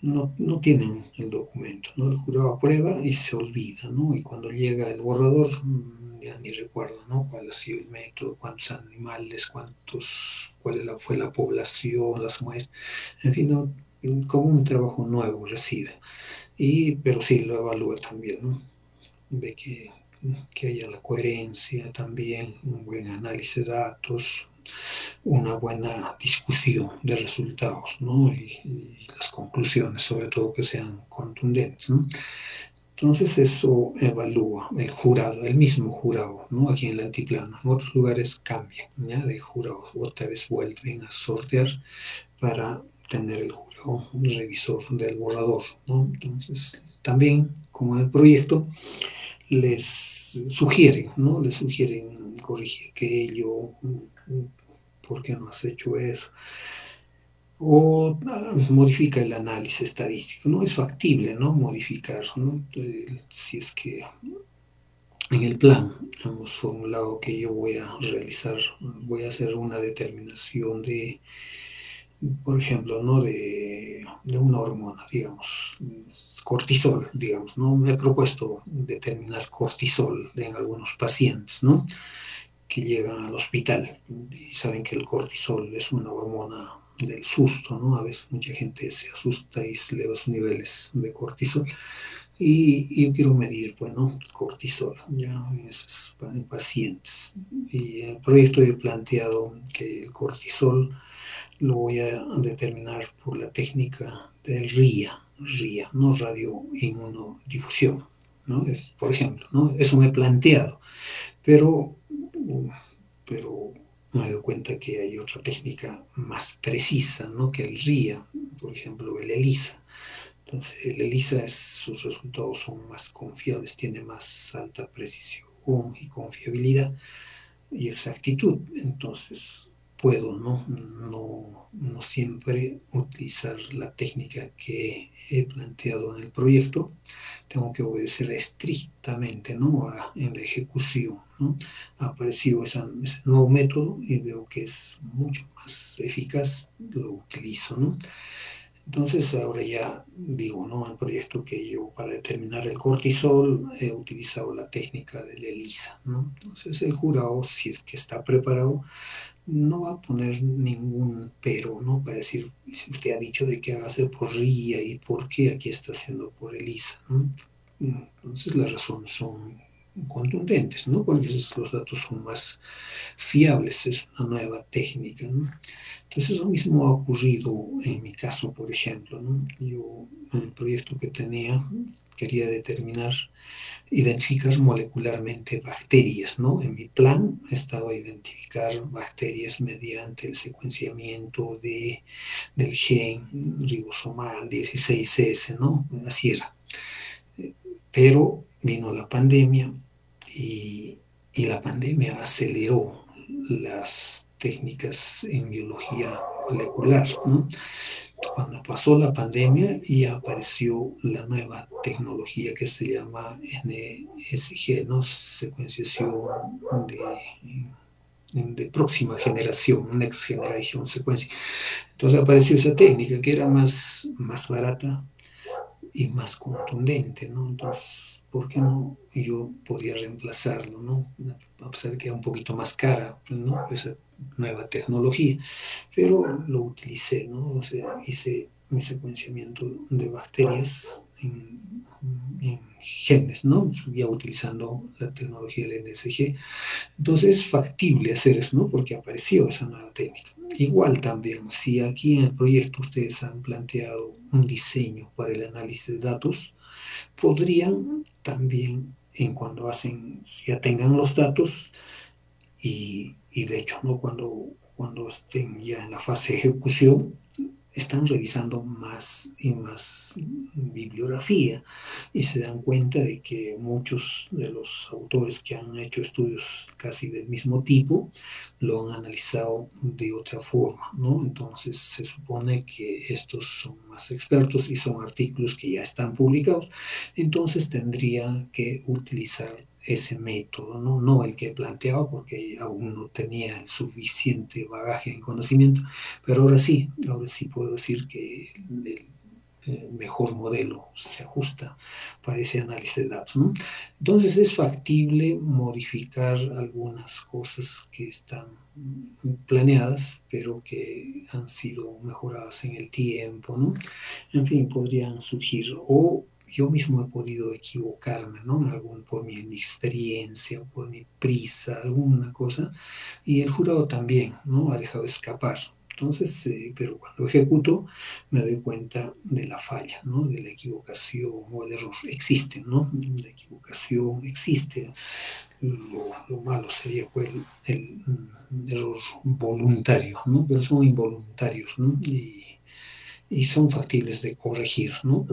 Speaker 1: no tienen el documento, ¿no? El jurado aprueba y se olvida, ¿no? Y cuando llega el borrador, ya ni recuerdo, ¿no? Cuál ha sido el método, cuántos animales, fue la población, las muestras, en fin, ¿no? Como un trabajo nuevo recibe. Pero sí lo evalúa también, ¿no? Ve que haya la coherencia también, un buen análisis de datos, una buena discusión de resultados, ¿no? Y las conclusiones, sobre todo, que sean contundentes, ¿no? Entonces eso evalúa el jurado, el mismo jurado, ¿no? Aquí en el altiplano. En otros lugares cambian, ¿ya? De jurado, otra vez vuelven a sortear para tener el jurado revisor del borrador, ¿no? Entonces también, como en el proyecto, les sugieren, ¿no? Les sugieren corrigir aquello, ¿por qué no has hecho eso? O modifica el análisis estadístico, ¿no? Es factible, ¿no? Modificar, ¿no? Si es que en el plan hemos formulado que yo voy a hacer una determinación por ejemplo, ¿no? De una hormona, digamos, cortisol, digamos, ¿no? Me he propuesto determinar cortisol en algunos pacientes, ¿no? Que llegan al hospital y saben que el cortisol es una hormona del susto, ¿no? A veces mucha gente se asusta y se eleva sus niveles de cortisol. Y yo quiero medir, bueno, cortisol, ya, en pacientes. Y en el proyecto he planteado que el cortisol lo voy a determinar por la técnica del RIA, ¿no? Radioinmunodifusión, ¿no? Por ejemplo, ¿no? Eso me he planteado, pero, pero me doy cuenta que hay otra técnica más precisa, ¿no? Que el RIA, por ejemplo, el ELISA. Entonces, el ELISA, sus resultados son más confiables, tiene más alta precisión y confiabilidad y exactitud. Entonces, puedo no siempre utilizar la técnica que he planteado en el proyecto. Tengo que obedecer estrictamente, ¿no? En la ejecución, ¿no? Ha aparecido ese nuevo método y veo que es mucho más eficaz, lo utilizo, ¿no? Entonces ahora ya digo, ¿no? El proyecto que yo para determinar el cortisol he utilizado la técnica del ELISA, ¿no? Entonces el jurado, si es que está preparado, no va a poner ningún pero, ¿no? Para decir, si usted ha dicho de que hace por RIA y por qué aquí está haciendo por ELISA, ¿no? Entonces las razones son contundentes, ¿no? Porque los datos son más fiables, es una nueva técnica, ¿no? Entonces, lo mismo ha ocurrido en mi caso, por ejemplo, ¿no? Yo, en el proyecto que tenía, quería identificar molecularmente bacterias, ¿no? En mi plan estaba identificar bacterias mediante el secuenciamiento del gen ribosomal 16S, ¿no? Así era. Pero vino la pandemia y la pandemia aceleró las técnicas en biología molecular, ¿no? Cuando pasó la pandemia y apareció la nueva tecnología que se llama NSG, ¿no? Secuenciación de próxima generación, Next Generation Sequencing. Entonces apareció esa técnica que era más barata y más contundente, ¿no? Entonces, ¿por qué no yo podía reemplazarlo, ¿no? A pesar de que era un poquito más cara, ¿no? Esa nueva tecnología, pero lo utilicé, ¿no? O sea, hice mi secuenciamiento de bacterias en genes, ¿no? Ya utilizando la tecnología del NSG. Entonces es factible hacer eso, ¿no? Porque apareció esa nueva técnica. Igual también, si aquí en el proyecto ustedes han planteado un diseño para el análisis de datos, podrían también, en cuando ya tengan los datos, y de hecho, ¿no? Cuando estén ya en la fase de ejecución, están revisando más y más bibliografía y se dan cuenta de que muchos de los autores que han hecho estudios casi del mismo tipo lo han analizado de otra forma, ¿no? Entonces se supone que estos son más expertos y son artículos que ya están publicados, entonces tendría que utilizar ese método, ¿no? No el que he planteado porque aún no tenía el suficiente bagaje en conocimiento, pero ahora sí puedo decir que el mejor modelo se ajusta para ese análisis de datos, ¿no? Entonces es factible modificar algunas cosas que están planeadas, pero que han sido mejoradas en el tiempo, ¿no? En fin, podrían surgir, o yo mismo he podido equivocarme, ¿no? Por mi inexperiencia, por mi prisa, alguna cosa, y el jurado también, ¿no? Ha dejado escapar. Entonces, pero cuando ejecuto me doy cuenta de la falla, ¿no? De la equivocación o el error. Existe, ¿no? La equivocación existe. Lo malo sería pues, el error voluntario, ¿no? Pero son involuntarios, ¿no? Y son factibles de corregir, ¿no?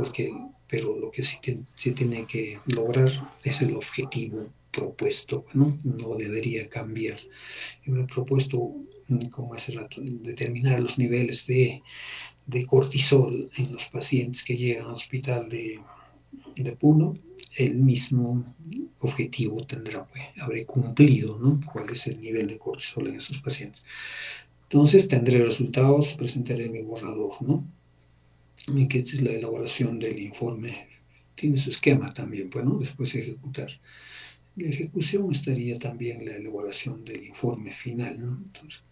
Speaker 1: Pero lo que se tiene que lograr es el objetivo propuesto, ¿no? No debería cambiar. Yo me he propuesto, como hace rato, determinar los niveles de cortisol en los pacientes que llegan al hospital de Puno. El mismo objetivo habré cumplido, ¿no? ¿Cuál es el nivel de cortisol en esos pacientes? Entonces tendré resultados, presentaré mi borrador, ¿no? Y que es la elaboración del informe. Tiene su esquema también, pues, ¿no? Después de ejecutar. La ejecución estaría también la elaboración del informe final, ¿no? Entonces,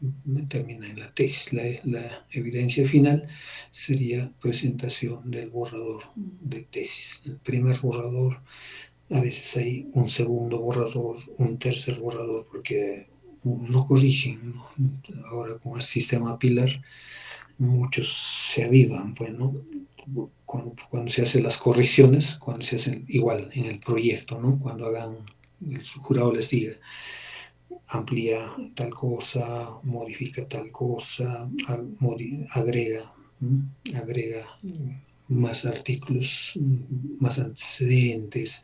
Speaker 1: termina en la tesis. La evidencia final sería presentación del borrador de tesis. El primer borrador, a veces hay un segundo borrador, un tercer borrador, porque no corrigen, ¿no? Ahora con el sistema Pilar, muchos se avivan, pues, ¿no? Cuando se hacen las correcciones, cuando se hacen igual en el proyecto, ¿no? Cuando el jurado les diga, amplía tal cosa, modifica tal cosa, agrega, agrega más artículos, más antecedentes,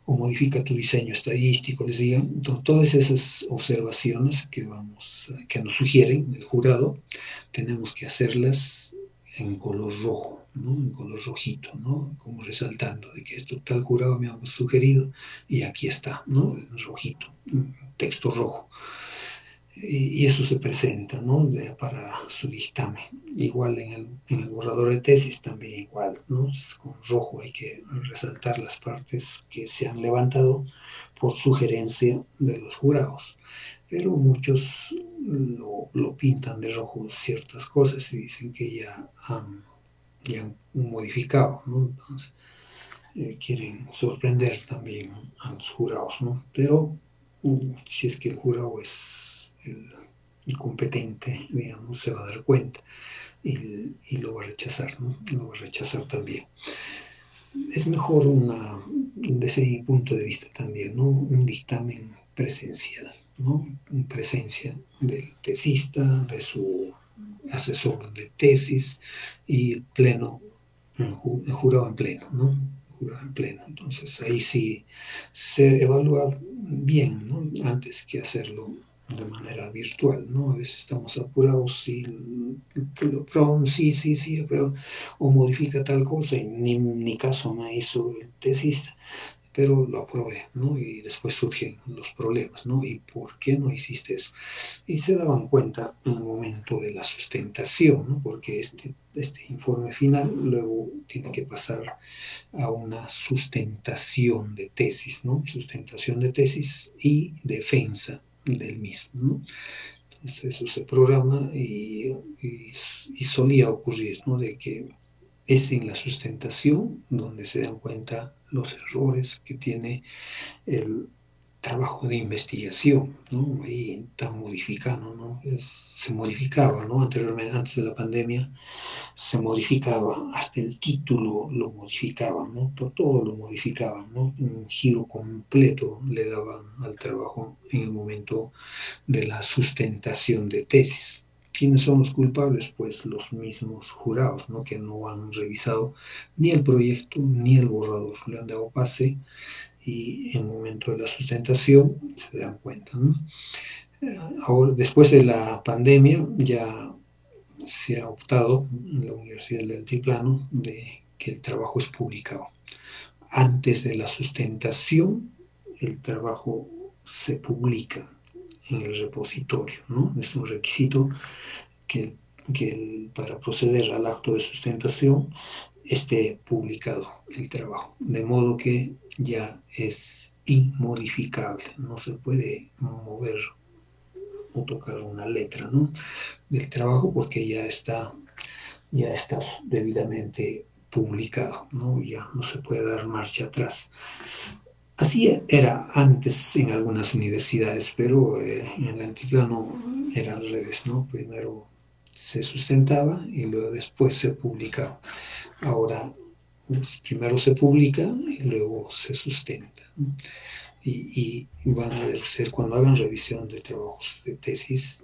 Speaker 1: o modifica tu diseño estadístico, les digan. Entonces, todas esas observaciones que nos sugieren el jurado, tenemos que hacerlas en color rojo, ¿no? En color rojito, ¿no? Como resaltando de que esto tal jurado me ha sugerido y aquí está, ¿no? En rojito, texto rojo. Y eso se presenta, ¿no? Para su dictamen. Igual en el borrador de tesis también igual, ¿no? Con rojo hay que resaltar las partes que se han levantado por sugerencia de los jurados. Pero muchos lo pintan de rojo ciertas cosas y dicen que ya han modificado, ¿no? Entonces, quieren sorprender también a los jurados, ¿no? Pero si es que el jurado es el competente, digamos, se va a dar cuenta y lo va a rechazar, ¿no? Lo va a rechazar también. Es mejor desde mi punto de vista también, ¿no? Un dictamen presencial, ¿no? En presencia del tesista, de su asesor de tesis y el pleno, el jurado en pleno, ¿no? Jurado en pleno. Entonces ahí sí se evalúa bien, ¿no? Antes que hacerlo de manera virtual, ¿no? A veces estamos apurados y sí, apruebo, o modifica tal cosa y ni caso me hizo el tesista, pero lo aprobé, ¿no? Y después surgen los problemas, ¿no? ¿Y por qué no hiciste eso? Y se daban cuenta en el momento de la sustentación, ¿no? Porque este informe final luego tiene que pasar a una sustentación de tesis, ¿no? Sustentación de tesis y defensa del mismo, ¿no? Entonces eso se programa y solía ocurrir, ¿no? De que es en la sustentación donde se dan cuenta los errores que tiene el trabajo de investigación, ¿no? Ahí está modificando, ¿no? Se modificaba, ¿no? Anteriormente, antes de la pandemia, se modificaba, hasta el título lo modificaban, ¿no? Todo lo modificaban, ¿no? Un giro completo le daban al trabajo en el momento de la sustentación de tesis. ¿Quiénes son los culpables? Pues los mismos jurados, ¿no? Que no han revisado ni el proyecto ni el borrador, le han dado pase y en el momento de la sustentación se dan cuenta, ¿no? Ahora, después de la pandemia, ya se ha optado en la Universidad del Altiplano de que el trabajo es publicado. Antes de la sustentación, el trabajo se publica en el repositorio, ¿no? Es un requisito para proceder al acto de sustentación esté publicado el trabajo, de modo que ya es inmodificable, no se puede mover o tocar una letra, ¿no? Del trabajo porque ya está debidamente publicado, ¿no? Ya no se puede dar marcha atrás. Así era antes en algunas universidades, pero en el altiplano era al revés, ¿no? Primero se sustentaba y luego después se publicaba. Ahora, pues, primero se publica y luego se sustenta, ¿no? Y van a ver ustedes cuando hagan revisión de trabajos de tesis,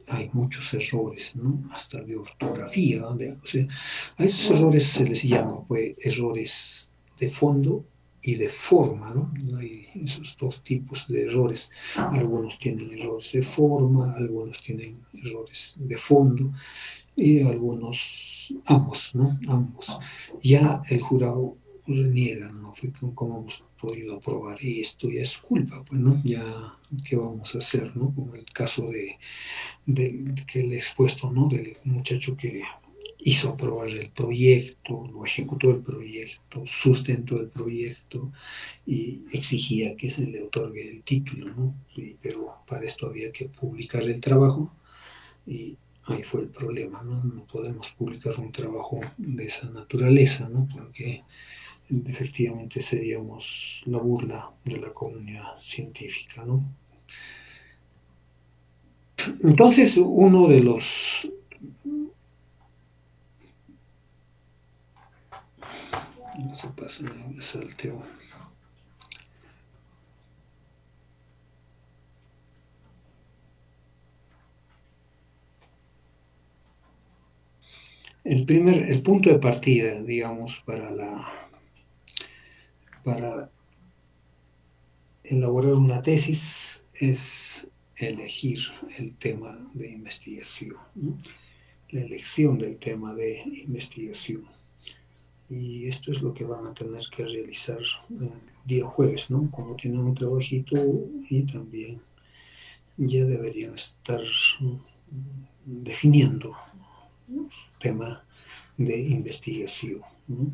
Speaker 1: hay muchos errores, ¿no? Hasta de ortografía, o sea, a esos errores se les llama, pues, errores de fondo y de forma, ¿no? Hay esos dos tipos de errores. Algunos tienen errores de forma, algunos tienen errores de fondo y algunos, ambos, ¿no? Ambos. Ya el jurado reniega, ¿no? Fue como hemos podido aprobar esto, ya es culpa, pues, ¿no? Ya, ¿qué vamos a hacer, ¿no? Como el caso que el expuesto, ¿no? Del muchacho que hizo aprobar el proyecto, lo ejecutó el proyecto, sustentó el proyecto y exigía que se le otorgue el título, ¿no? Pero para esto había que publicar el trabajo y ahí fue el problema, ¿no? No podemos publicar un trabajo de esa naturaleza, ¿no? Porque efectivamente seríamos la burla de la comunidad científica, ¿no? Entonces, uno de los... No se pasa, me salteo. el punto de partida, digamos, para elaborar una tesis es elegir el tema de investigación, ¿no? La elección del tema de investigación. Y esto es lo que van a tener que realizar el día jueves, ¿no? Como tienen un trabajito y también ya deberían estar definiendo su tema de investigación, ¿no?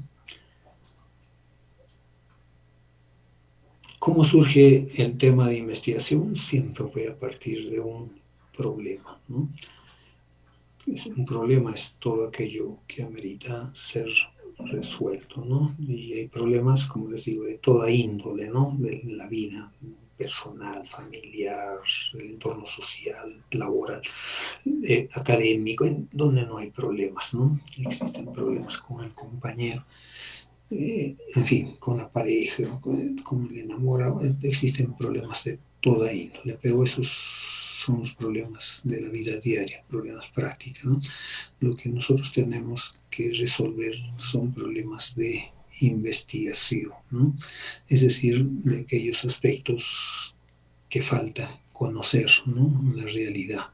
Speaker 1: ¿Cómo surge el tema de investigación? Siempre fue a partir de un problema, ¿no? Un problema es todo aquello que amerita ser resuelto, ¿no? Y hay problemas, como les digo, de toda índole, ¿no? De la vida personal, familiar, el entorno social, laboral, académico, en donde no hay problemas, ¿no? Existen problemas con el compañero, en fin, con la pareja, con el enamorado, existen problemas de toda índole, pero esos son los problemas de la vida diaria, problemas prácticos, ¿no? Lo que nosotros tenemos que resolver son problemas de investigación, ¿no? Es decir, de aquellos aspectos que falta conocer, ¿no? La realidad.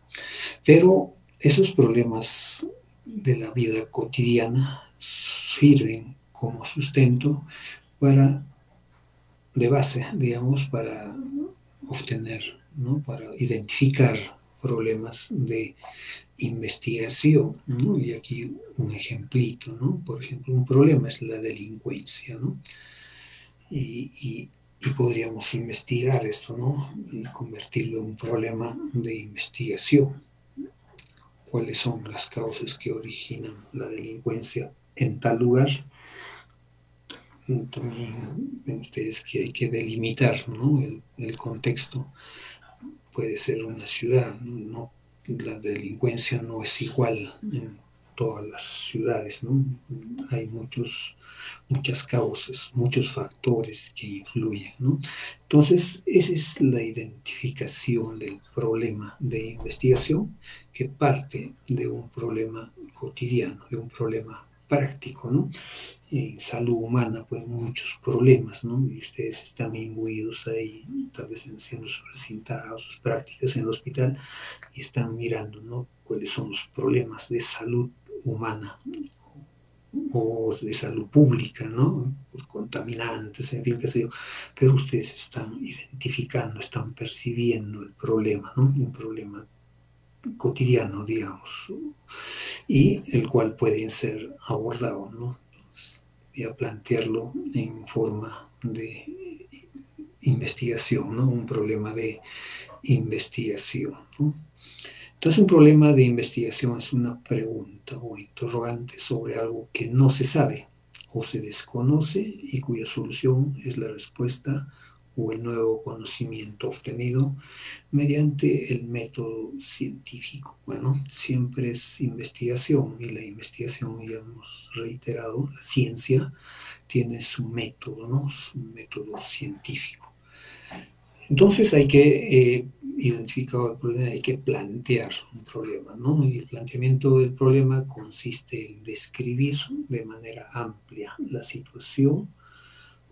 Speaker 1: Pero esos problemas de la vida cotidiana sirven como sustento para, de base, digamos, para obtener, ¿no? Para identificar problemas de investigación, ¿no? Y aquí un ejemplito, ¿no? Por ejemplo, un problema es la delincuencia, ¿no? Y podríamos investigar esto, ¿no? Y convertirlo en un problema de investigación. ¿Cuáles son las causas que originan la delincuencia en tal lugar? También ven ustedes que hay que delimitar, ¿no? El contexto. Puede ser una ciudad, ¿no? La delincuencia no es igual en todas las ciudades, ¿no? Hay muchas causas, muchos factores que influyen, ¿no? Entonces, esa es la identificación del problema de investigación que parte de un problema cotidiano, de un problema práctico, ¿no? En salud humana, pues muchos problemas, ¿no? Y ustedes están imbuidos ahí, tal vez haciendo sus recintados, sus prácticas en el hospital, y están mirando, ¿no? Cuáles son los problemas de salud humana o de salud pública, ¿no? Por contaminantes, en fin, qué sé yo. Pero ustedes están identificando, están percibiendo el problema, ¿no? Un problema cotidiano, digamos, y el cual puede ser abordado, ¿no? Y a plantearlo en forma de investigación, ¿no? Un problema de investigación, ¿no? Entonces, un problema de investigación es una pregunta o interrogante sobre algo que no se sabe o se desconoce y cuya solución es la respuesta o el nuevo conocimiento obtenido mediante el método científico. Bueno, siempre es investigación y la investigación, ya hemos reiterado, la ciencia tiene su método, ¿no? Su método científico. Entonces hay que identificar el problema, hay que plantear un problema, ¿no? Y el planteamiento del problema consiste en describir de manera amplia la situación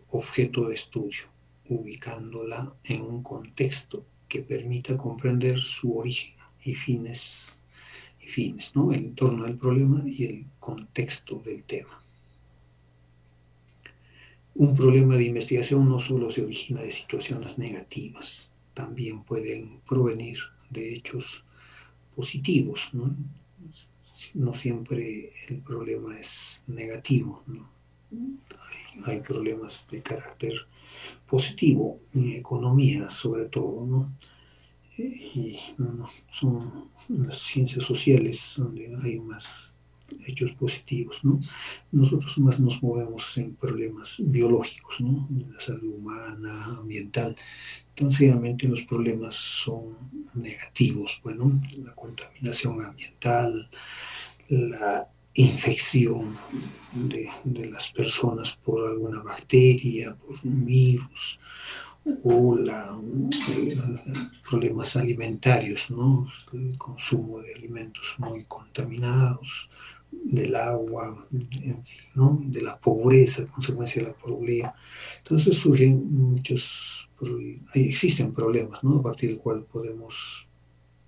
Speaker 1: objeto de estudio, ubicándola en un contexto que permita comprender su origen y fines, ¿no? El entorno del problema y el contexto del tema. Un problema de investigación no solo se origina de situaciones negativas, también pueden provenir de hechos positivos, ¿no? No siempre el problema es negativo, ¿no? Hay problemas de carácter positivo, en economía sobre todo, ¿no? Y no, son las ciencias sociales donde hay más hechos positivos, ¿no? Nosotros más nos movemos en problemas biológicos, ¿no? En la salud humana, ambiental. Entonces, realmente los problemas son negativos, bueno, la contaminación ambiental, la infección de las personas por alguna bacteria, por un virus, o problemas alimentarios, ¿no? El consumo de alimentos muy contaminados, del agua, en fin, ¿no? De la pobreza, consecuencia de la pobreza. Entonces surgen existen problemas, ¿no? A partir del cual podemos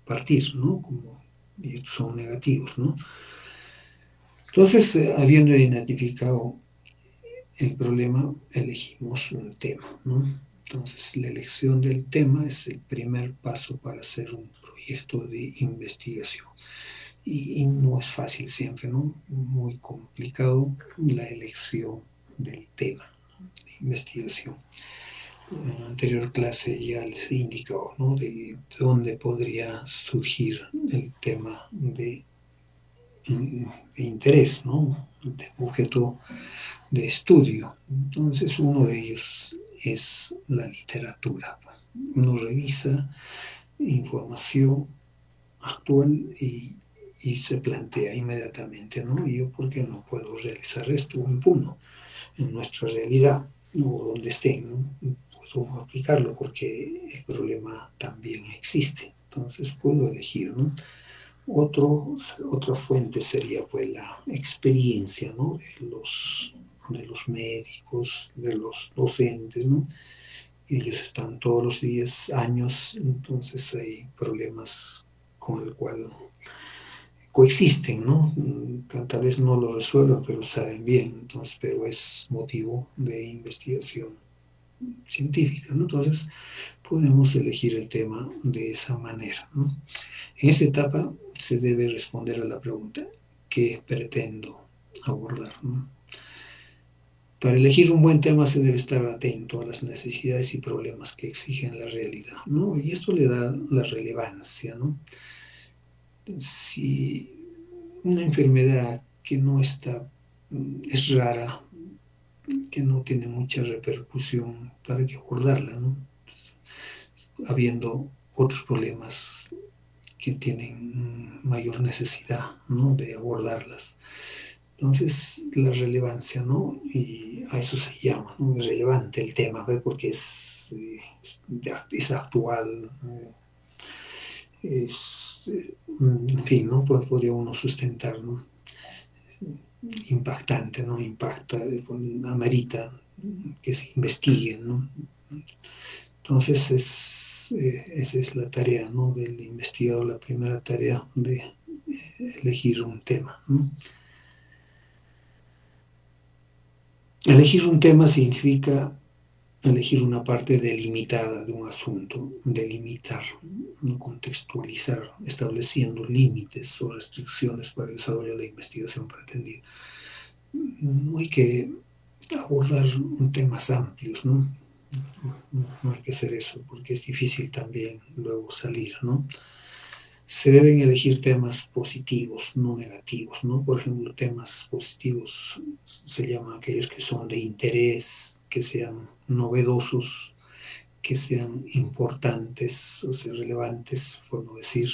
Speaker 1: partir, ¿no? Y son negativos, ¿no? Entonces, habiendo identificado el problema, elegimos un tema, ¿no? Entonces, la elección del tema es el primer paso para hacer un proyecto de investigación. Y no es fácil siempre, ¿no? Muy complicado la elección del tema de investigación. En la anterior clase ya les he indicado, ¿no? De dónde podría surgir el tema de interés, ¿no? El objeto de estudio. Entonces, uno de ellos es la literatura. Uno revisa información actual y se plantea inmediatamente, ¿no? ¿Y yo por qué no puedo realizar esto en Puno, en nuestra realidad, o donde esté, ¿no? Puedo aplicarlo porque el problema también existe. Entonces puedo elegir, ¿no? Otra fuente sería pues la experiencia, ¿no? De los médicos, de los docentes, ¿no? Ellos están todos los días, años, entonces hay problemas con el cual coexisten, ¿no? Tal vez no lo resuelvan, pero saben bien, entonces, pero es motivo de investigación científica, ¿no? Entonces, podemos elegir el tema de esa manera, ¿no? En esta etapa se debe responder a la pregunta, ¿qué pretendo abordar, ¿no? Para elegir un buen tema se debe estar atento a las necesidades y problemas que exigen la realidad, ¿no? Y esto le da la relevancia, ¿no? Si una enfermedad que no está, es rara, que no tiene mucha repercusión, ¿para qué abordarla, no? Habiendo otros problemas que tienen mayor necesidad, ¿no? De abordarlas. Entonces, la relevancia, ¿no? Y a eso se llama, ¿no? Es relevante el tema, ¿ve? Porque es actual, en fin, ¿no? Podría uno sustentar, ¿no? Impactante, ¿no? Impacta, amerita que se investigue, ¿no? Entonces, esa es la tarea, ¿no? Del investigador, la primera tarea de elegir un tema, ¿no? Elegir un tema significa elegir una parte delimitada de un asunto, delimitar, ¿no? Contextualizar, estableciendo límites o restricciones para el desarrollo de la investigación pretendida. No hay que abordar temas amplios, ¿no? No hay que hacer eso, porque es difícil también luego salir, ¿no? Se deben elegir temas positivos, no negativos, ¿no? Por ejemplo, temas positivos se llaman aquellos que son de interés, que sean novedosos, que sean importantes, o sea, relevantes, por no decir,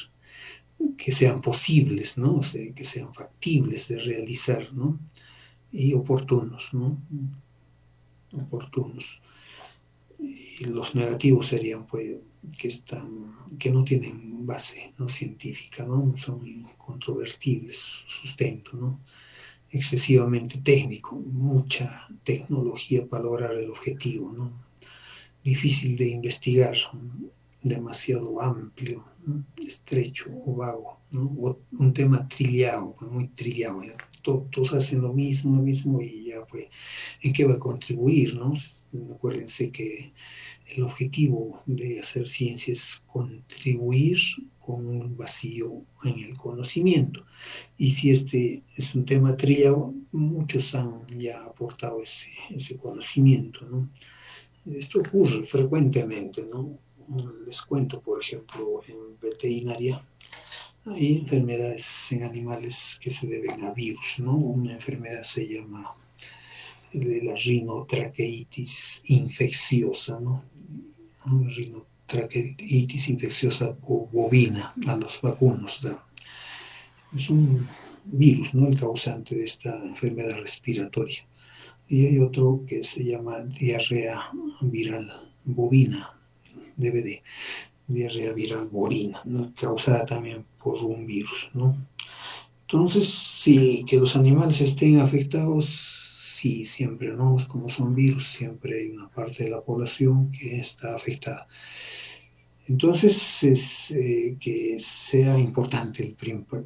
Speaker 1: que sean posibles, ¿no? O sea, que sean factibles de realizar, ¿no? Y oportunos, ¿no? Oportunos. Y los negativos serían, pues, que no tienen base, ¿no? Científica, ¿no? Son incontrovertibles, su sustento, ¿no? Excesivamente técnico, mucha tecnología para lograr el objetivo, ¿no? Difícil de investigar, demasiado amplio, ¿no? Estrecho o vago, ¿no? O un tema trillado, muy trillado, ¿ya? Todos hacen lo mismo y ya, pues, ¿en qué va a contribuir, no? Acuérdense que el objetivo de hacer ciencia es contribuir con un vacío en el conocimiento. Y si este es un tema trillado, muchos han ya aportado ese conocimiento, ¿no? Esto ocurre frecuentemente, ¿no? Les cuento, por ejemplo, en veterinaria hay enfermedades en animales que se deben a virus, ¿no? Una enfermedad se llama de la rinotraqueitis infecciosa, ¿no? Rinotraqueitis infecciosa bovina a los vacunos, ¿no? Es un virus, ¿no? El causante de esta enfermedad respiratoria. Y hay otro que se llama diarrea viral bovina, DVD, diarrea viral bovina, ¿no? Causada también por un virus, ¿no? Entonces, sí, que los animales estén afectados, sí, siempre, ¿no? Como son virus, siempre hay una parte de la población que está afectada. Entonces, es que sea importante,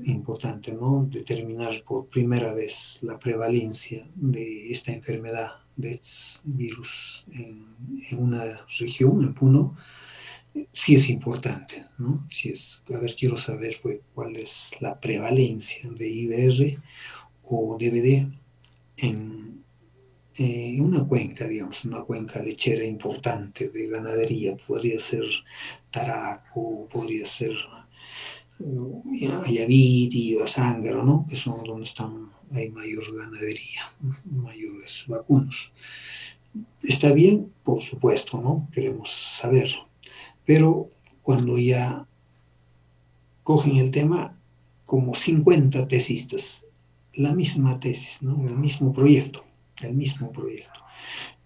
Speaker 1: importante, ¿no? Determinar por primera vez la prevalencia de esta enfermedad, de estos virus en una región, en Puno, sí es importante, ¿no? Si es, a ver, quiero saber pues, cuál es la prevalencia de IBR o DVD en una cuenca, digamos, una cuenca lechera importante de ganadería. Podría ser Taraco, podría ser Ayaviri o Zángaro, ¿no? Que son donde están, hay mayor ganadería, mayores vacunos. Está bien, por supuesto, ¿no? Queremos saber. Pero cuando ya cogen el tema, como 50 tesistas, la misma tesis, ¿no? El mismo proyecto, el mismo proyecto.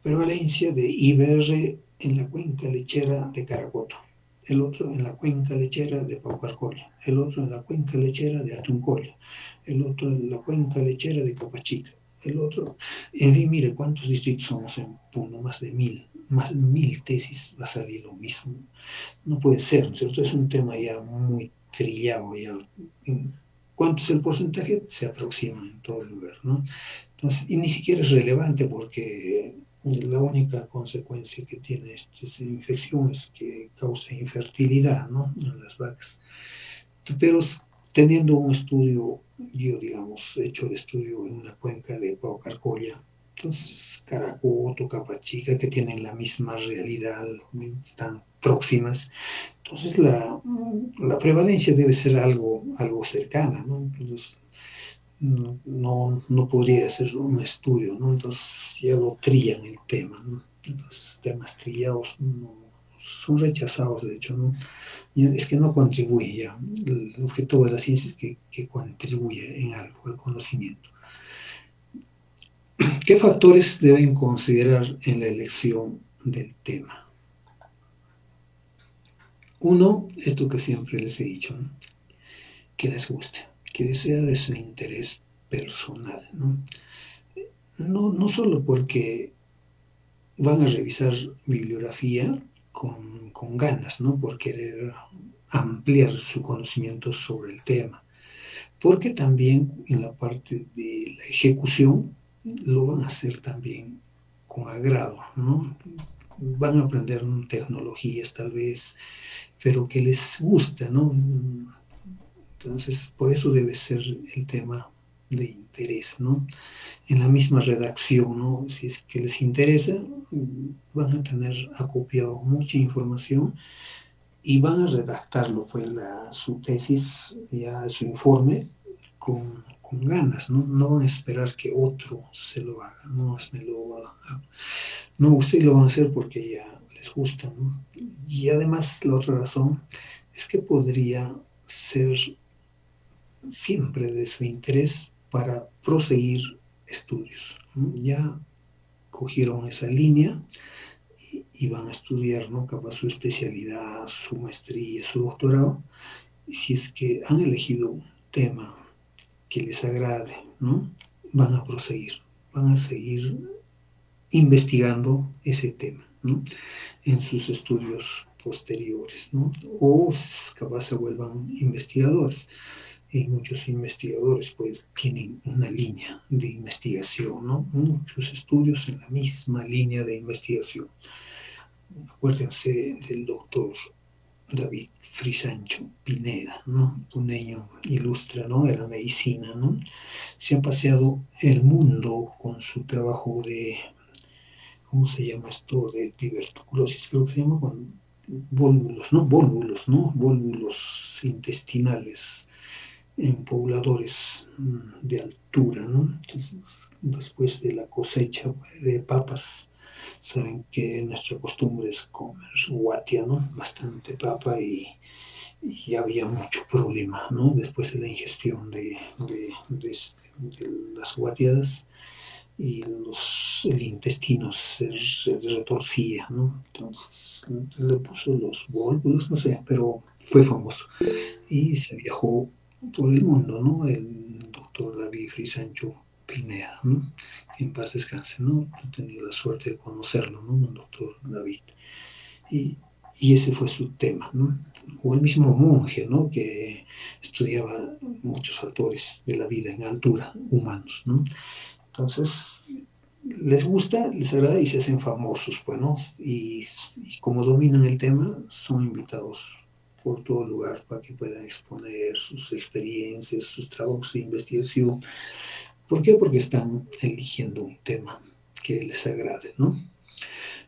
Speaker 1: Prevalencia de IBR en la cuenca lechera de Caracoto, el otro en la cuenca lechera de Paucarcolla, el otro en la cuenca lechera de Atuncolla, el otro en la cuenca lechera de Capachica, el otro, en fin, mire cuántos distritos somos en Puno, más de 1000, más de 1000 tesis, va a salir lo mismo. No puede ser, ¿no es cierto? Es un tema ya muy trillado, ya. ¿Cuánto es el porcentaje? Se aproxima en todo lugar, ¿no? Entonces, y ni siquiera es relevante porque la única consecuencia que tiene esta infección es que causa infertilidad, ¿no? En las vacas. Pero teniendo un estudio, yo digamos, hecho el estudio en una cuenca de Paucarcolla, entonces Caracoto, Capachica, que tienen la misma realidad, están próximas, entonces la prevalencia debe ser algo cercana, ¿no? Entonces, no podría ser un estudio, ¿no? Entonces ya lo trillan el tema, ¿no? Entonces temas trillados no, son rechazados, de hecho, ¿no? Es que no contribuye ya. El objetivo de la ciencia es que contribuye en algo, el conocimiento. ¿Qué factores deben considerar en la elección del tema? Uno, esto que siempre les he dicho, ¿no? Que les guste, que sea de su interés personal, ¿no? No solo porque van a revisar bibliografía con ganas, ¿no? Por querer ampliar su conocimiento sobre el tema, porque también en la parte de la ejecución lo van a hacer también con agrado, ¿no? Van a aprender tecnologías tal vez, pero que les gusta, ¿no? Entonces, por eso debe ser el tema de interés, ¿no? En la misma redacción, ¿no? Si es que les interesa, van a tener acopiado mucha información y van a redactarlo, pues, su tesis, ya su informe, con ganas, ¿no? No van a esperar que otro se lo haga, no, no, ustedes lo van a hacer porque ya les gusta, ¿no? Y además, la otra razón es que podría ser siempre de su interés para proseguir estudios, ¿no? Ya cogieron esa línea y van a estudiar, ¿no? Capaz su especialidad, su maestría, su doctorado, y si es que han elegido un tema que les agrade, ¿no? Van a proseguir, van a seguir investigando ese tema, ¿no? En sus estudios posteriores, ¿no? O capaz se vuelvan investigadores. Y muchos investigadores pues tienen una línea de investigación, ¿no? Muchos estudios en la misma línea de investigación. Acuérdense del doctor David Frisancho Pineda, ¿no? Puneño ilustre, ¿no? De la medicina, ¿no? Se ha paseado el mundo con su trabajo de, ¿cómo se llama esto? De diverticulosis, creo que se llama, con vólvulos, ¿no? Vólvulos intestinales en pobladores de altura, ¿no? Entonces, después de la cosecha de papas, saben que nuestra costumbre es comer guatia, ¿no? Bastante papa y había mucho problema, ¿no? Después de la ingestión de las guatiadas y el intestino se retorcía, ¿no? Entonces le puso los vólvulos, no sé, pero fue famoso y se viajó por el mundo, ¿no? El doctor David Frisancho Pineda, ¿no? Que en paz descanse, ¿no? He tenido la suerte de conocerlo, ¿no? El doctor David. Y, y ese fue su tema, ¿no? O el mismo monje, ¿no? Que estudiaba muchos factores de la vida en altura, humanos, ¿no? Entonces, les gusta, les agrada y se hacen famosos, pues, ¿no? Y como dominan el tema, son invitados por todo lugar para que puedan exponer sus experiencias, sus trabajos de investigación. ¿Por qué? Porque están eligiendo un tema que les agrade, ¿no?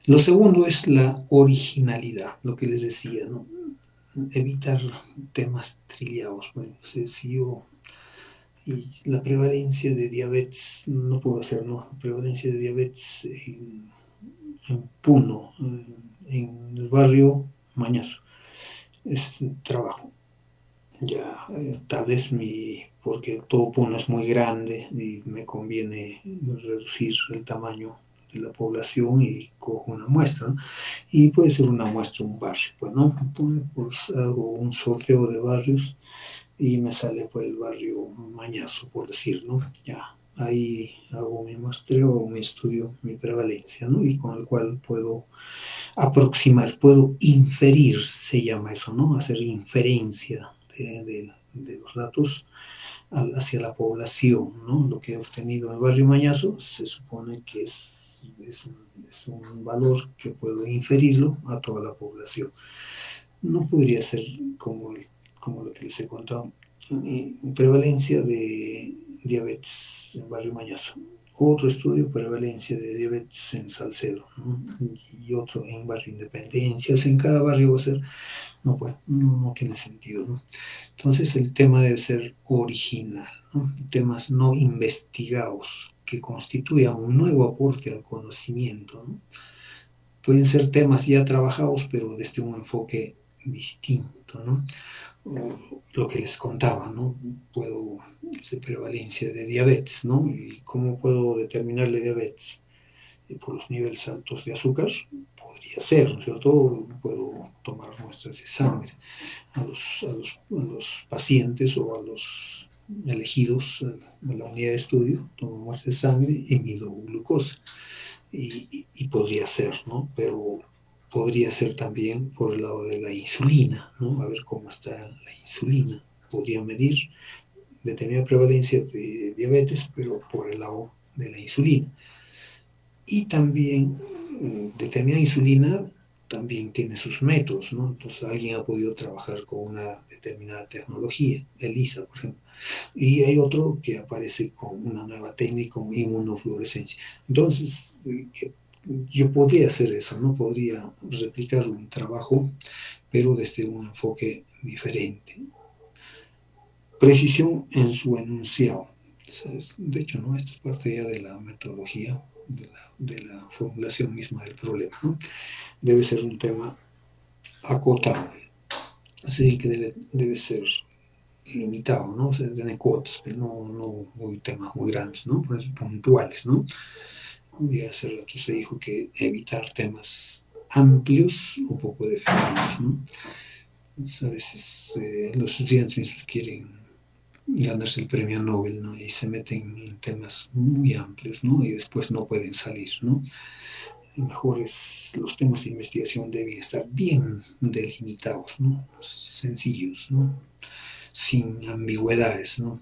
Speaker 1: Lo segundo es la originalidad, lo que les decía, ¿no? Evitar temas trillados. Bueno, si yo y la prevalencia de diabetes, no puedo hacer, ¿no? Prevalencia de diabetes en Puno, en el barrio Mañazo. Es un trabajo. Ya, tal vez porque todo Puno es muy grande y me conviene reducir el tamaño de la población y cojo una muestra, ¿no? Y puede ser una muestra, un barrio, pues, ¿no? Pues hago un sorteo de barrios y me sale pues el barrio Mañazo, por decir, ¿no? Ya, ahí hago mi muestreo, mi estudio, mi prevalencia, ¿no? Y con el cual puedo aproximar, puedo inferir, se llama eso, ¿no? Hacer inferencia de los datos hacia la población, ¿no? Lo que he obtenido en el barrio Mañazo se supone que es un valor que puedo inferirlo a toda la población. No podría ser como lo que les he contado, prevalencia de diabetes en barrio Mañazo. Otro estudio, prevalencia de diabetes en Salcedo, ¿no? Y otro en barrio Independencia. O sea, en cada barrio va a ser, no, pues, no tiene sentido, ¿no? Entonces el tema debe ser original, ¿no? Temas no investigados que constituyan un nuevo aporte al conocimiento, ¿no? Pueden ser temas ya trabajados, pero desde un enfoque distinto, ¿no? Lo que les contaba, ¿no? Puedo, de prevalencia de diabetes, ¿no? ¿Y cómo puedo determinar la diabetes? Por los niveles altos de azúcar, podría ser, ¿no es cierto? Puedo tomar muestras de sangre a los pacientes o a los elegidos en la unidad de estudio, tomo muestras de sangre y mido glucosa. Y podría ser, ¿no? Pero podría ser también por el lado de la insulina, ¿no? A ver cómo está la insulina. Podría medir determinada prevalencia de diabetes, pero por el lado de la insulina. Y también determinada insulina también tiene sus métodos, ¿no? Entonces alguien ha podido trabajar con una determinada tecnología, ELISA, por ejemplo, y hay otro que aparece con una nueva técnica, con inmunofluorescencia. Entonces, yo podría hacer eso, ¿no? Podría replicar un trabajo, pero desde un enfoque diferente. Precisión en su enunciado. De hecho, ¿no? Esto es parte ya de la metodología, de la formulación misma del problema, ¿no? Debe ser un tema acotado, así que debe ser limitado, ¿no? O sea, tiene cuotas, pero no muy temas muy grandes, ¿no? Por eso, puntuales, ¿no? Y hace rato se dijo que evitar temas amplios o poco definidos, ¿no? Entonces, a veces los estudiantes mismos quieren ganarse el premio Nobel, ¿no? Y se meten en temas muy amplios, ¿no? Y después no pueden salir, ¿no? Mejor los temas de investigación deben estar bien delimitados, ¿no? Sencillos, ¿no? Sin ambigüedades, ¿no?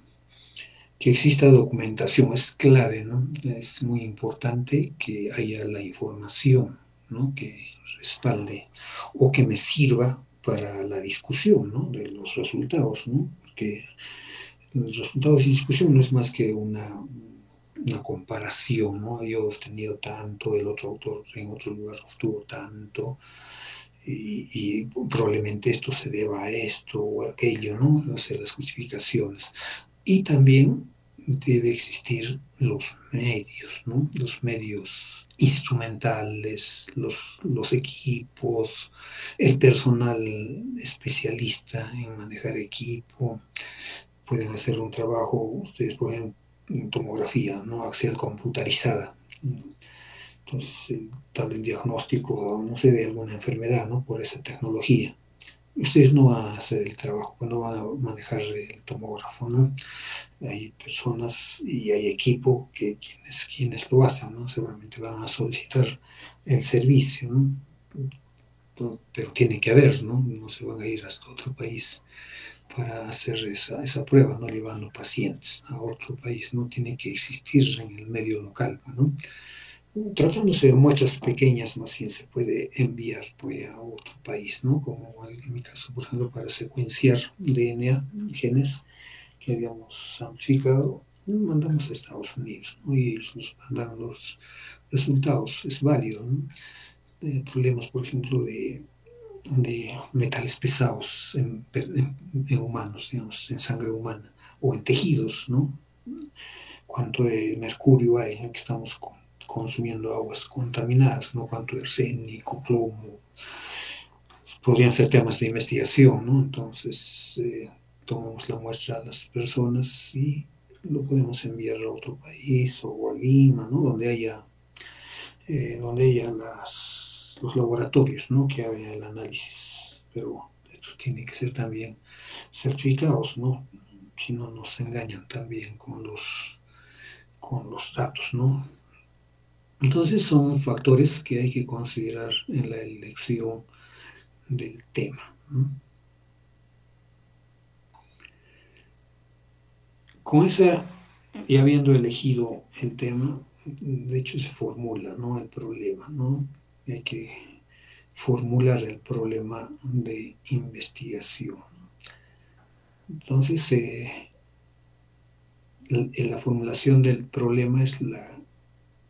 Speaker 1: Que exista documentación es clave, ¿no? Es muy importante que haya la información, ¿no? Que respalde o que me sirva para la discusión, ¿no? De los resultados, ¿no? Porque los resultados de discusión no es más que una comparación, ¿no? Yo he obtenido tanto, el otro autor en otro lugar obtuvo tanto, y probablemente esto se deba a esto o a aquello, ¿no? Hacer las justificaciones. Y también debe existir los medios, ¿no? Los medios instrumentales, los equipos, el personal especialista en manejar equipo. Pueden hacer un trabajo, ustedes por ejemplo, en tomografía, ¿no? Axial computarizada. Entonces, tal el diagnóstico, no sé, de alguna enfermedad, ¿no? Por esa tecnología. ustedes no van a hacer el trabajo, pues no van a manejar el tomógrafo, ¿no? Hay personas y hay equipo que quienes lo hacen, ¿no? Seguramente van a solicitar el servicio, ¿no? Pero tiene que haber, ¿no? No se van a ir hasta otro país para hacer esa prueba, no llevando pacientes a otro país, no tiene que existir en el medio local, ¿no? Tratándose de muestras pequeñas, más bien se puede enviar pues, a otro país, ¿no? Como en mi caso, por ejemplo, para secuenciar DNA, genes que habíamos amplificado, mandamos a Estados Unidos, ¿no? Y ellos nos mandan los resultados, es válido, ¿no? Problemas, por ejemplo, de metales pesados en humanos, digamos, en sangre humana, o en tejidos, ¿no? Cuánto de mercurio hay en que estamos consumiendo aguas contaminadas, ¿no? Cuánto de arsénico, plomo, podrían ser temas de investigación, ¿no? Entonces, tomamos la muestra a las personas y lo podemos enviar a otro país o a Lima, ¿no? Donde haya los laboratorios, ¿no? Que hagan el análisis, pero estos tienen que ser también certificados, ¿no? Si no nos engañan también con los datos, ¿no? Entonces son factores que hay que considerar en la elección del tema, ¿no? Con esa, y habiendo elegido el tema, de hecho se formula, ¿no? El problema, ¿no? Hay que formular el problema de investigación. Entonces, la formulación del problema es la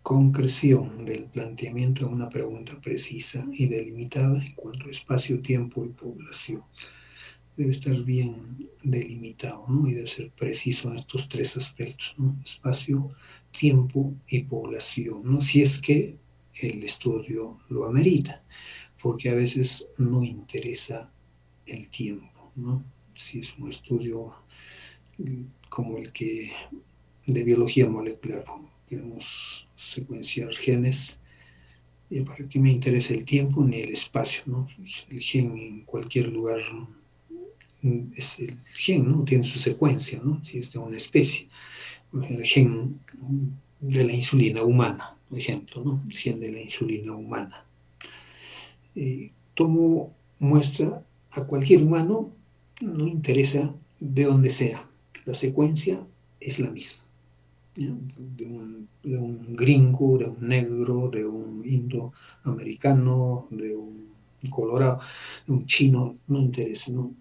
Speaker 1: concreción del planteamiento de una pregunta precisa y delimitada en cuanto a espacio, tiempo y población. Debe estar bien delimitado, ¿no? Y debe ser preciso en estos tres aspectos, ¿no? Espacio, tiempo y población, ¿no? Si es que el estudio lo amerita, porque a veces no interesa el tiempo, ¿no? Si es un estudio como el que de biología molecular, queremos secuenciar genes, y para qué me interesa el tiempo ni el espacio, ¿no? El gen en cualquier lugar es el gen, ¿no? Tiene su secuencia, ¿no? Si es de una especie. El gen de la insulina humana, por ejemplo, ¿no? El gen de la insulina humana. Tomo muestra a cualquier humano, no interesa de dónde sea. La secuencia es la misma. De un gringo, de un negro, de un indoamericano, de un colorado, de un chino, no interesa, ¿no?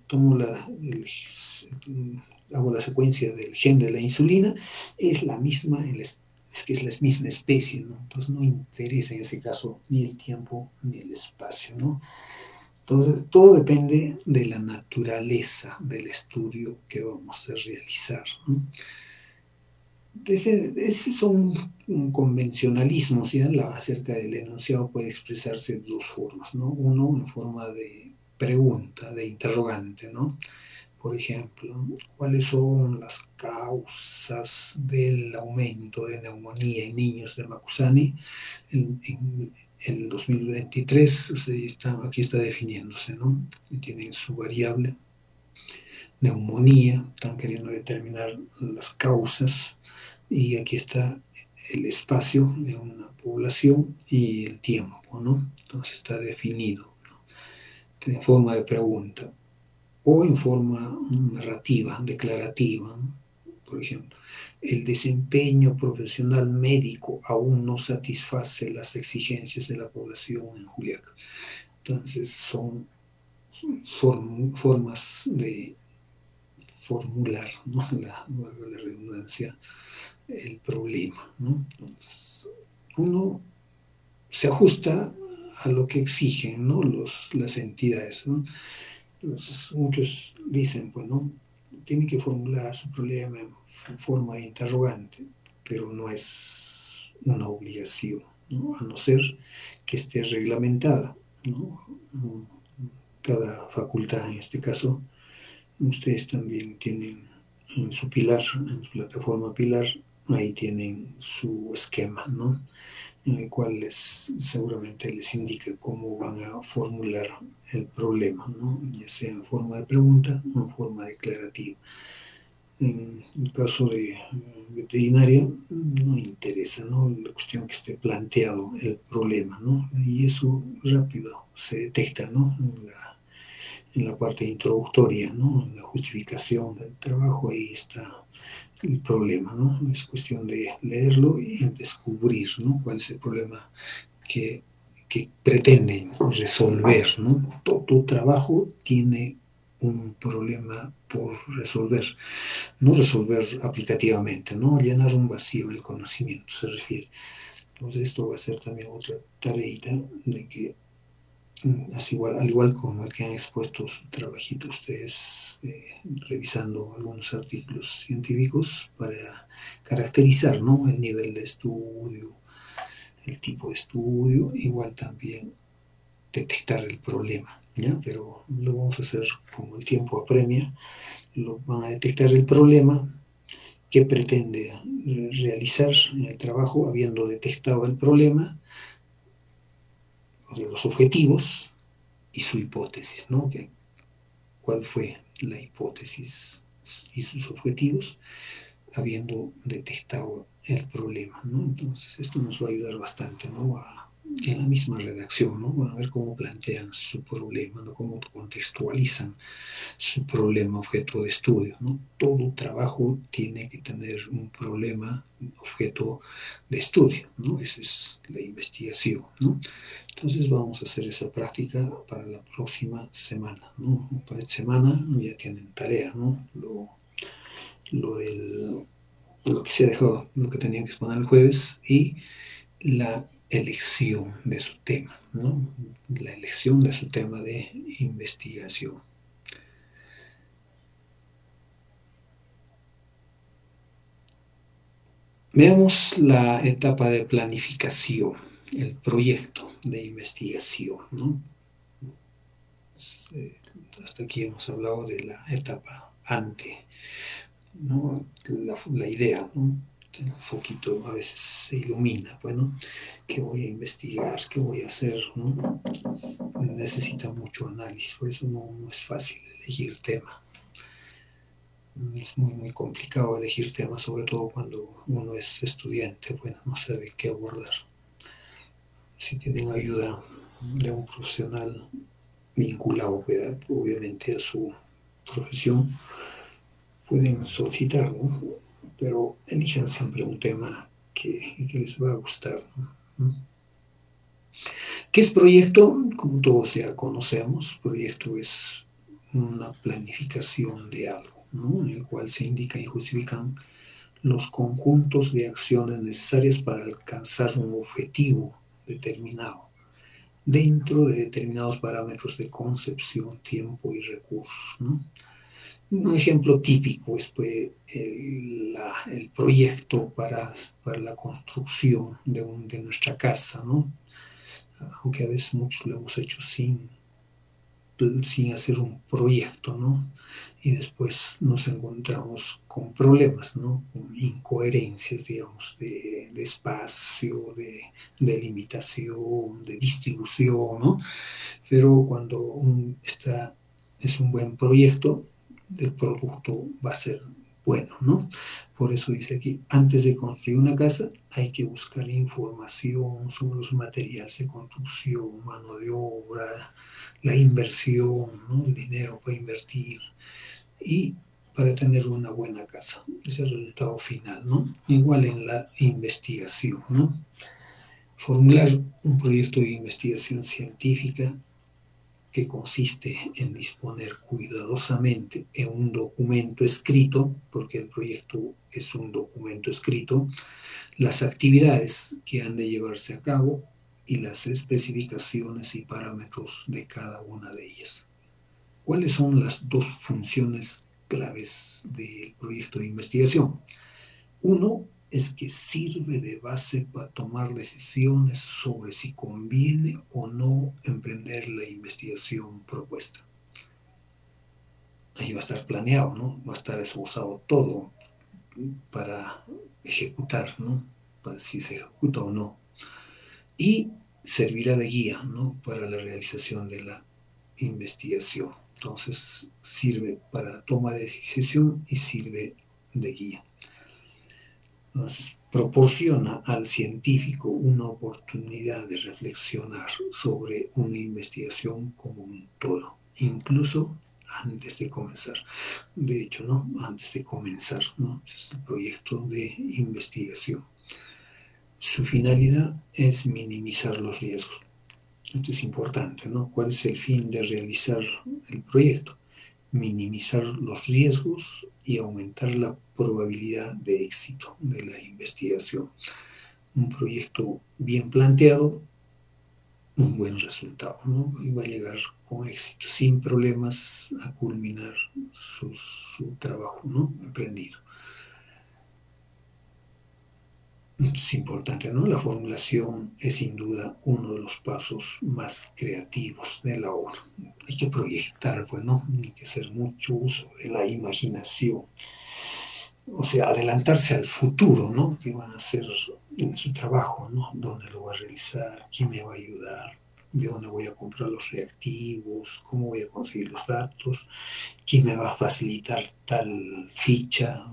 Speaker 1: Hago la secuencia del gen de la insulina, es la misma, es que es la misma especie, ¿no? Entonces no interesa en ese caso ni el tiempo ni el espacio, ¿no? Entonces, todo depende de la naturaleza del estudio que vamos a realizar, ¿no? Ese son convencionalismos, ¿ya? Acerca del enunciado puede expresarse de dos formas, ¿no? Uno en forma de pregunta, de interrogante, ¿no? Por ejemplo, ¿cuáles son las causas del aumento de neumonía en niños de Macusani en el 2023? O sea, aquí está definiéndose, ¿no? Y tienen su variable neumonía, están queriendo determinar las causas y aquí está el espacio de una población y el tiempo, ¿no? Entonces está definido, ¿no? En forma de pregunta o en forma narrativa, declarativa, ¿no? Por ejemplo, el desempeño profesional médico aún no satisface las exigencias de la población en Juliaca. Entonces son formas de formular, ¿no? La redundancia, el problema, ¿no? Entonces, uno se ajusta a lo que exigen, ¿no? Las entidades, ¿no? Entonces, muchos dicen, pues, ¿no? Tiene que formular su problema en forma de interrogante, pero no es una obligación, ¿no? A no ser que esté reglamentada, ¿no? Cada facultad, en este caso, ustedes también tienen en su pilar, en su plataforma pilar, ahí tienen su esquema, ¿no? En el cual seguramente les indica cómo van a formular el problema, ¿no? Ya sea en forma de pregunta o en forma declarativa. En el caso de veterinaria no interesa, ¿no? La cuestión que esté planteado el problema, ¿no? Y eso rápido se detecta, ¿no? En la parte introductoria, ¿no? En la justificación del trabajo, ahí está el problema, ¿no? Es cuestión de leerlo y descubrir, ¿no? Cuál es el problema que, que pretenden resolver, ¿no? Todo trabajo tiene un problema por resolver, no resolver aplicativamente, ¿no? Llenar un vacío del conocimiento se refiere. Entonces esto va a ser también otra tareita de que, al igual como el que han expuesto su trabajito ustedes, revisando algunos artículos científicos para caracterizar, ¿no? El nivel de estudio, el tipo de estudio, igual también detectar el problema, ¿ya? Pero lo vamos a hacer como el tiempo apremia, lo van a detectar el problema que pretende realizar en el trabajo, habiendo detectado el problema, de los objetivos y su hipótesis, ¿no? ¿Cuál fue la hipótesis y sus objetivos, habiendo detectado el problema, ¿no? Entonces, esto nos va a ayudar bastante, ¿no? En la misma redacción, ¿no? Van a ver cómo plantean su problema, ¿no? Cómo contextualizan su problema objeto de estudio, ¿no? Todo trabajo tiene que tener un problema objeto de estudio, ¿no? Esa es la investigación, ¿no? Entonces vamos a hacer esa práctica para la próxima semana, ¿no? Para esta semana ya tienen tarea, ¿no? Lo, del, lo que se dejó, lo que tenían que exponer el jueves y la elección de su tema, ¿no? La elección de su tema de investigación. Veamos la etapa de planificación, el proyecto de investigación, ¿no? Hasta aquí hemos hablado de la etapa ante, ¿no? La idea, ¿no? El foquito a veces se ilumina, bueno, ¿qué voy a investigar? ¿Qué voy a hacer? ¿No? Necesita mucho análisis, por eso no es fácil elegir tema. Es muy complicado elegir temas, sobre todo cuando uno es estudiante, bueno, no sabe qué abordar. Si tienen ayuda de un profesional vinculado, obviamente, a su profesión, pueden solicitar, ¿no? Pero elijan siempre un tema que les va a gustar, ¿no? ¿Qué es proyecto? Como todos ya conocemos, proyecto es una planificación de algo, ¿no? En el cual se indican y justifican los conjuntos de acciones necesarias para alcanzar un objetivo determinado, dentro de determinados parámetros de concepción, tiempo y recursos, ¿no? Un ejemplo típico es pues, el proyecto para la construcción de nuestra casa, ¿no? Aunque a veces muchos lo hemos hecho sin hacer un proyecto, ¿no? Y después nos encontramos con problemas, ¿no? Con incoherencias, digamos, de espacio, de limitación, de distribución, ¿no? Pero cuando es un buen proyecto, el producto va a ser bueno, ¿no? Por eso dice aquí, antes de construir una casa hay que buscar información sobre los materiales de construcción, mano de obra, la inversión, ¿no? El dinero para invertir y para tener una buena casa. Es el resultado final, ¿no? Igual en la investigación, ¿no? Formular un proyecto de investigación científica que consiste en disponer cuidadosamente en un documento escrito, porque el proyecto es un documento escrito, las actividades que han de llevarse a cabo y las especificaciones y parámetros de cada una de ellas. ¿Cuáles son las dos funciones claves del proyecto de investigación? Uno es que sirve de base para tomar decisiones sobre si conviene o no emprender la investigación propuesta. Ahí va a estar planeado, ¿no? Va a estar esbozado todo, para ejecutar, ¿no? Para si se ejecuta o no. Y servirá de guía, ¿no? Para la realización de la investigación. Entonces sirve para toma de decisión y sirve de guía. Entonces proporciona al científico una oportunidad de reflexionar sobre una investigación como un todo, incluso antes de comenzar. De hecho, ¿no? Antes de comenzar, ¿no? Es el proyecto de investigación. Su finalidad es minimizar los riesgos. Esto es importante, ¿no? ¿Cuál es el fin de realizar el proyecto? Minimizar los riesgos y aumentar la probabilidad de éxito de la investigación. Un proyecto bien planteado, un buen resultado, ¿no? Y va a llegar con éxito, sin problemas, a culminar su trabajo, ¿no? Emprendido. Es importante, ¿no? La formulación es sin duda uno de los pasos más creativos de la obra. Hay que proyectar, pues, ¿no? Hay que hacer mucho uso de la imaginación. O sea, adelantarse al futuro, ¿no? ¿Qué van a hacer en su trabajo, ¿no? ¿Dónde lo voy a realizar? ¿Quién me va a ayudar? ¿De dónde voy a comprar los reactivos? ¿Cómo voy a conseguir los datos? ¿Quién me va a facilitar tal ficha?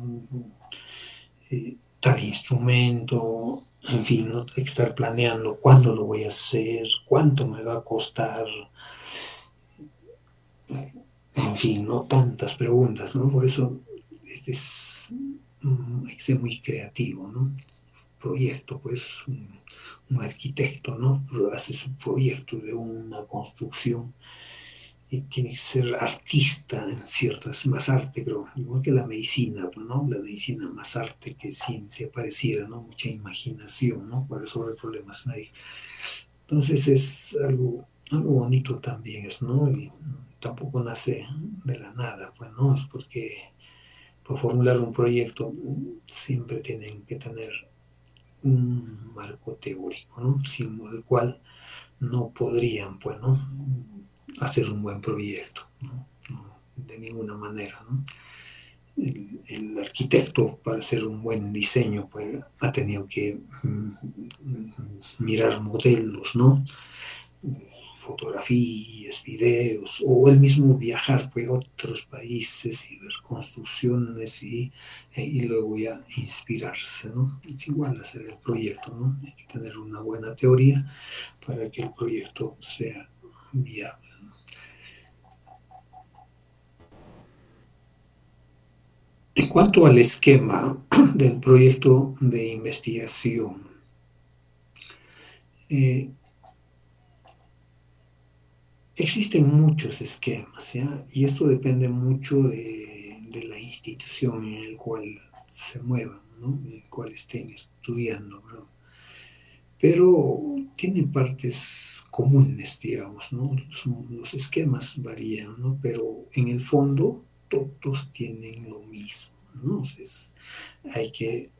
Speaker 1: Tal instrumento, en fin, ¿no? Hay que estar planeando cuándo lo voy a hacer, cuánto me va a costar, en fin, ¿no? Tantas preguntas, ¿no? Por eso hay que ser muy creativo, ¿no? Proyecto, pues un arquitecto, ¿no? Hace su proyecto de una construcción y tiene que ser artista en ciertas, más arte, creo, igual que la medicina, ¿no? La medicina más arte que ciencia pareciera, ¿no? Mucha imaginación, ¿no? Para resolver problemas médicos. Entonces es algo bonito también, ¿no? Y tampoco nace de la nada, pues, ¿no? Es porque para formular un proyecto siempre tienen que tener un marco teórico, ¿no? Sin el cual no podrían, pues, ¿no? Hacer un buen proyecto, ¿no? No, de ninguna manera, ¿no? El arquitecto, para hacer un buen diseño, pues ha tenido que mirar modelos, ¿no? Fotografías, videos, o él mismo viajar pues, a otros países y ver construcciones y luego ya inspirarse, ¿no? Es igual hacer el proyecto, ¿no? Hay que tener una buena teoría para que el proyecto sea viable. En cuanto al esquema del proyecto de investigación, existen muchos esquemas, ¿ya? Y esto depende mucho de la institución en la cual se muevan, ¿no? En la cual estén estudiando, ¿no? Pero tienen partes comunes, digamos, ¿no? Los esquemas varían, ¿no? Pero en el fondo todos tienen lo mismo, ¿no? Entonces, hay que,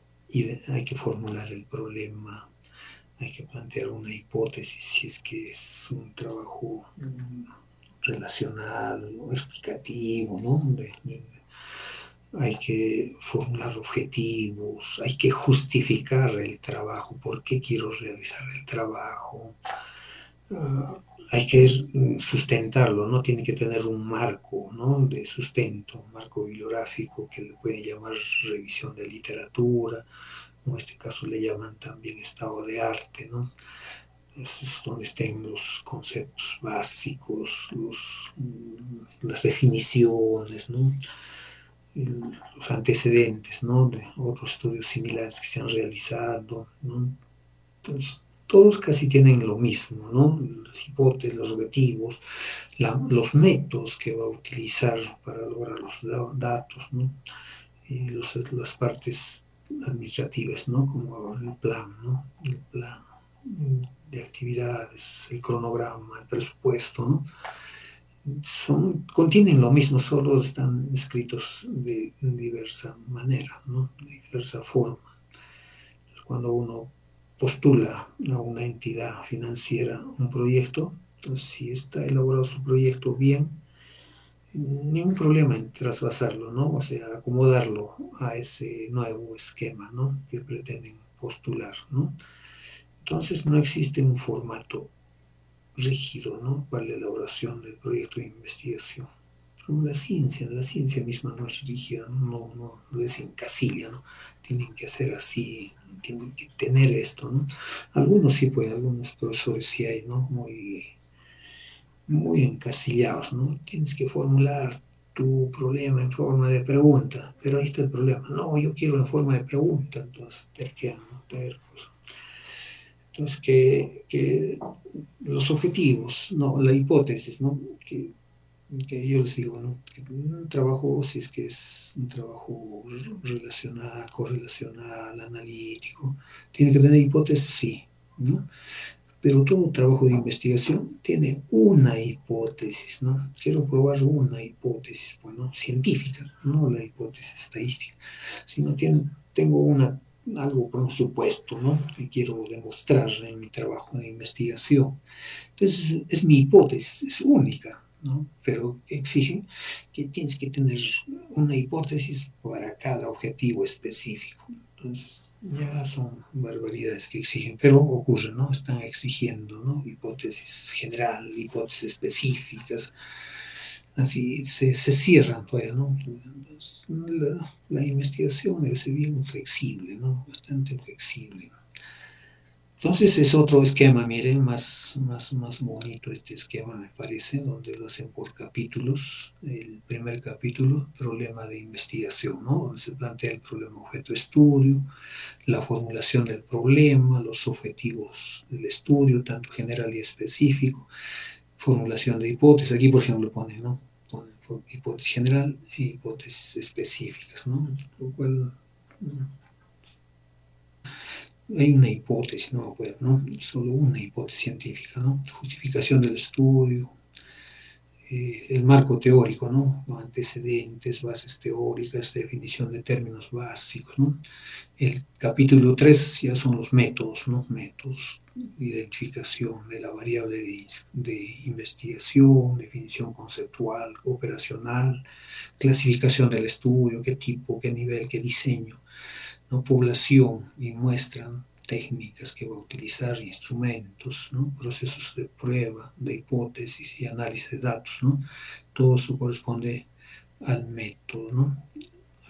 Speaker 1: hay que formular el problema, hay que plantear una hipótesis si es que es un trabajo relacional o explicativo, ¿no? Hay que formular objetivos, hay que justificar el trabajo, por qué quiero realizar el trabajo. Hay que sustentarlo, ¿no? Tiene que tener un marco, ¿no? De sustento, un marco bibliográfico que le pueden llamar revisión de literatura, en este caso le llaman también estado de arte, ¿no? Es donde estén los conceptos básicos, las definiciones, ¿no? Los antecedentes, ¿no? De otros estudios similares que se han realizado, ¿no? Entonces, todos casi tienen lo mismo, ¿no? Las hipótesis, los objetivos, los métodos que va a utilizar para lograr los datos, ¿no? Y las partes administrativas, ¿no? Como el plan, ¿no? El plan de actividades, el cronograma, el presupuesto, ¿no? Contienen lo mismo, solo están escritos de diversa manera, ¿no? De diversa forma. Cuando uno postula a una entidad financiera un proyecto, entonces si está elaborado su proyecto bien, ningún problema en traspasarlo, ¿no? O sea, acomodarlo a ese nuevo esquema, ¿no? Que pretenden postular, ¿no? Entonces no existe un formato rígido, ¿no? Para la elaboración del proyecto de investigación. Como la ciencia misma no es rígida, no es encasilla, ¿no? Tienen que hacer así, tienen que tener esto, ¿no? Algunos sí, pues, algunos profesores sí hay, ¿no? Muy encasillados, ¿no? Tienes que formular tu problema en forma de pregunta, pero ahí está el problema. No, yo quiero en forma de pregunta, entonces terquean, ¿no? Tercos. Entonces, que los objetivos, ¿no? La hipótesis, ¿no? Que yo les digo, ¿no? Que un trabajo, si es que es un trabajo relacional, correlacional, analítico, tiene que tener hipótesis, sí, ¿no? Pero todo trabajo de investigación tiene una hipótesis, ¿no? Quiero probar una hipótesis, bueno, científica, no la hipótesis estadística, sino tengo algo por un supuesto, ¿no? Que quiero demostrar en mi trabajo de investigación. Entonces, es mi hipótesis, es única, ¿no? Pero exigen que tienes que tener una hipótesis para cada objetivo específico. Entonces, ya son barbaridades que exigen, pero ocurre, ¿no? Están exigiendo, ¿no? Hipótesis general, hipótesis específicas, así se cierran todavía, ¿no? La investigación debe ser bien flexible, ¿no? Bastante flexible. Entonces es otro esquema, miren, más bonito este esquema me parece, donde lo hacen por capítulos. El primer capítulo, problema de investigación, ¿no? Donde se plantea el problema objeto de estudio, la formulación del problema, los objetivos del estudio, tanto general y específico, formulación de hipótesis. Aquí, por ejemplo, pone, ¿no? Pone hipótesis general e hipótesis específicas, ¿no? Lo cual hay una hipótesis, no, pues, ¿no? Solo una hipótesis científica, ¿no? Justificación del estudio, el marco teórico, ¿no? Antecedentes, bases teóricas, definición de términos básicos, ¿no? El capítulo 3 ya son los métodos, ¿no? Métodos, identificación de la variable de investigación, definición conceptual, operacional, clasificación del estudio, qué tipo, qué nivel, qué diseño, ¿no? Población y muestran técnicas que va a utilizar, instrumentos, ¿no? Procesos de prueba, de hipótesis y análisis de datos, ¿no? Todo eso corresponde al método, ¿no?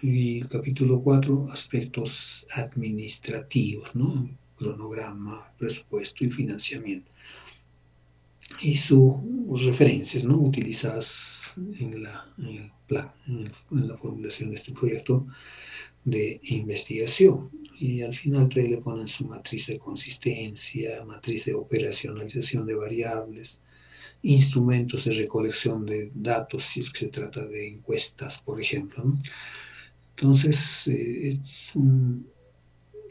Speaker 1: Y el capítulo 4 aspectos administrativos, ¿no? Cronograma, presupuesto y financiamiento. Y sus referencias, ¿no? Utilizadas en el plan, en la formulación de este proyecto de investigación. Y al final le ponen su matriz de consistencia, matriz de operacionalización de variables, instrumentos de recolección de datos, si es que se trata de encuestas, por ejemplo, ¿no? Entonces, es un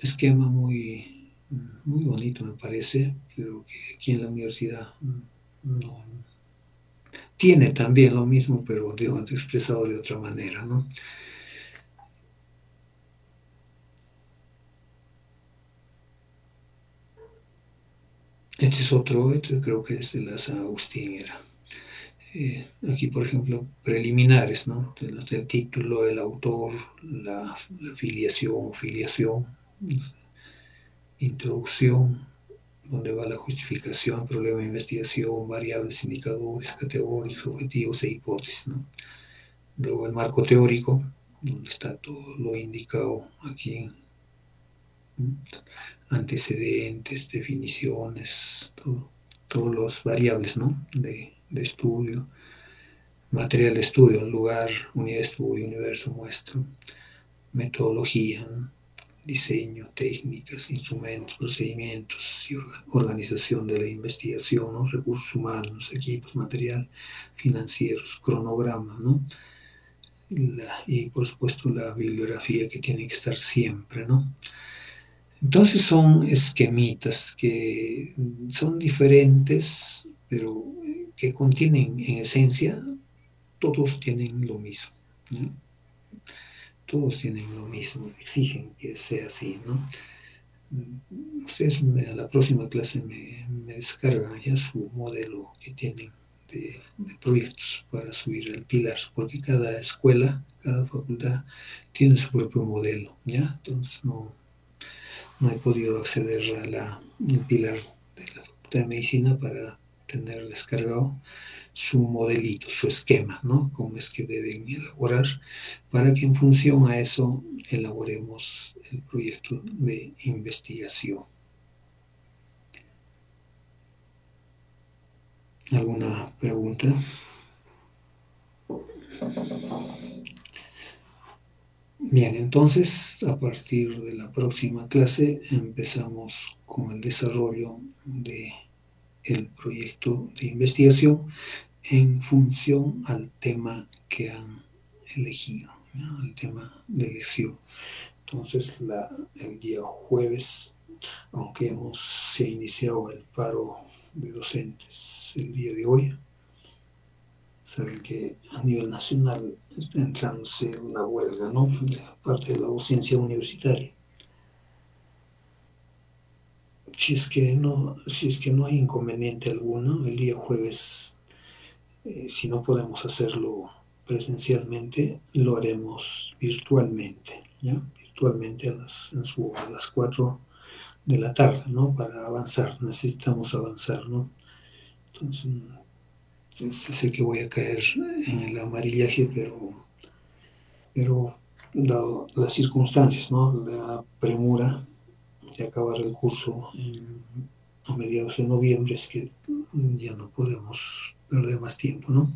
Speaker 1: esquema muy bonito, me parece, pero que aquí en la universidad no tiene también lo mismo, pero digo, expresado de otra manera, ¿no? Este es otro, este creo que es de la San Agustín era. Aquí, por ejemplo, preliminares, ¿no? El título, el autor, la filiación, introducción, donde va la justificación, problema de investigación, variables, indicadores, categóricos, objetivos e hipótesis, ¿no? Luego el marco teórico, donde está todo lo indicado aquí, ¿no? Antecedentes, definiciones, todos los variables, ¿no? De estudio, material de estudio, lugar, unidad de estudio, universo, muestra, metodología, ¿no? Diseño, técnicas, instrumentos, procedimientos y organización de la investigación, ¿no? Recursos humanos, equipos, material, financieros, cronograma, ¿no? Y por supuesto la bibliografía que tiene que estar siempre, ¿no? Entonces son esquemitas que son diferentes, pero que contienen en esencia, todos tienen lo mismo, ¿no? Todos tienen lo mismo, exigen que sea así, ¿no? Ustedes a la próxima clase me descargan ya su modelo que tienen de proyectos para subir el pilar, porque cada escuela, cada facultad tiene su propio modelo, ¿ya? Entonces no he podido acceder al pilar de la Facultad de Medicina para tener descargado su modelito, su esquema, ¿no? Cómo es que deben elaborar, para que en función a eso elaboremos el proyecto de investigación. ¿Alguna pregunta? Bien, entonces a partir de la próxima clase empezamos con el desarrollo del proyecto de investigación en función al tema que han elegido, ¿no? El tema de elección. Entonces el día jueves, aunque se ha iniciado el paro de docentes el día de hoy, saben que a nivel nacional está entrándose una huelga, ¿no? De parte de la docencia universitaria. Si es que no hay inconveniente alguno, el día jueves, si no podemos hacerlo presencialmente, lo haremos virtualmente, ¿ya? Virtualmente a las 4 de la tarde, ¿no? Para avanzar, necesitamos avanzar, ¿no? Entonces, sé que voy a caer en el amarillaje, pero dado las circunstancias, ¿no? La premura de acabar el curso a mediados de noviembre, es que ya no podemos perder más tiempo, ¿no?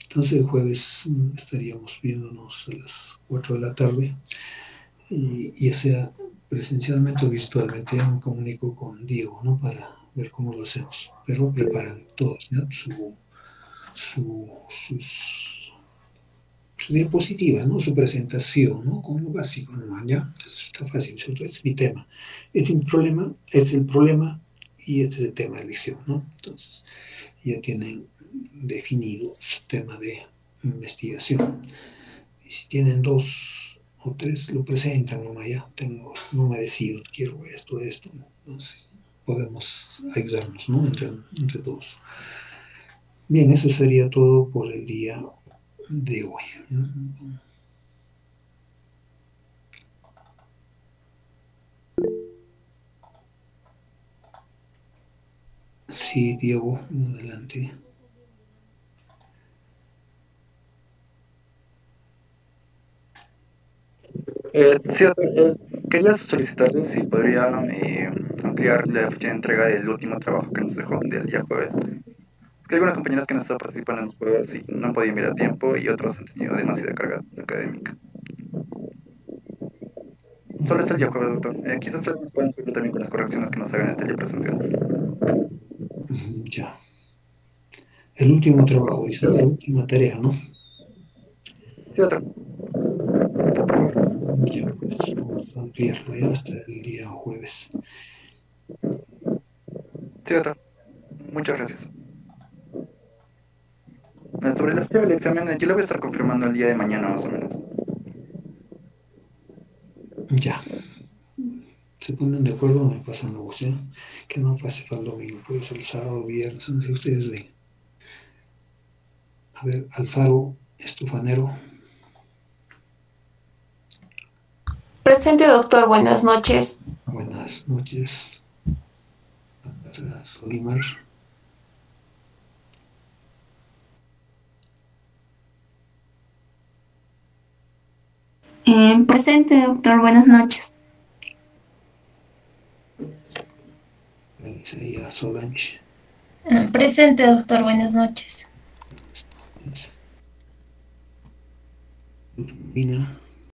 Speaker 1: Entonces el jueves estaríamos viéndonos a las 4 de la tarde, y ya sea presencialmente o virtualmente. Ya me comunico con Diego, ¿no? Para ver cómo lo hacemos, pero preparan todos, ¿no? Sus diapositivas, ¿no? Su presentación, ¿no? Con lo básico, ¿no? ¿Ya? Entonces está fácil, sobre todo es mi tema. Es el problema y este es el tema de elección, ¿no? Entonces ya tienen definido su tema de investigación. Y si tienen 2 o 3, lo presentan, ¿no? Ya no me decido, quiero esto. Entonces podemos ayudarnos, ¿no? Entre todos. Bien, eso sería todo por el día de hoy. Sí, Diego, adelante.
Speaker 2: Sí, quería solicitarle si podría ampliar la fecha de entrega del último trabajo que nos dejó del día jueves. Es que hay algunas compañeras que no están participando en los jueves y no han podido enviar a tiempo, y otros han tenido demasiada carga académica. Solo es el día jueves, doctor. Quizás pueden cumplir también con las correcciones que nos hagan en el taller presencial.
Speaker 1: Ya. El último trabajo, dice, la última tarea, ¿no?
Speaker 2: Sí, doctor. Por favor.
Speaker 1: Ya, pues vamos a ampliarlo ya hasta el día jueves.
Speaker 2: Sí, doctor. Muchas gracias. Sobre la fecha del examen, yo lo voy a estar confirmando el día de mañana, más o menos.
Speaker 1: Ya. Se ponen de acuerdo, me pasan la voz, ¿ya? Que no pase para el domingo, puede ser el sábado, viernes, no sé, ustedes ven. A ver, Alfaro Estufanero.
Speaker 3: Presente, doctor. Buenas noches.
Speaker 1: Buenas noches. Solimar.
Speaker 3: Presente, doctor. Buenas noches.
Speaker 1: Isaías Solange.
Speaker 3: Presente, doctor. Buenas noches.
Speaker 1: Mina.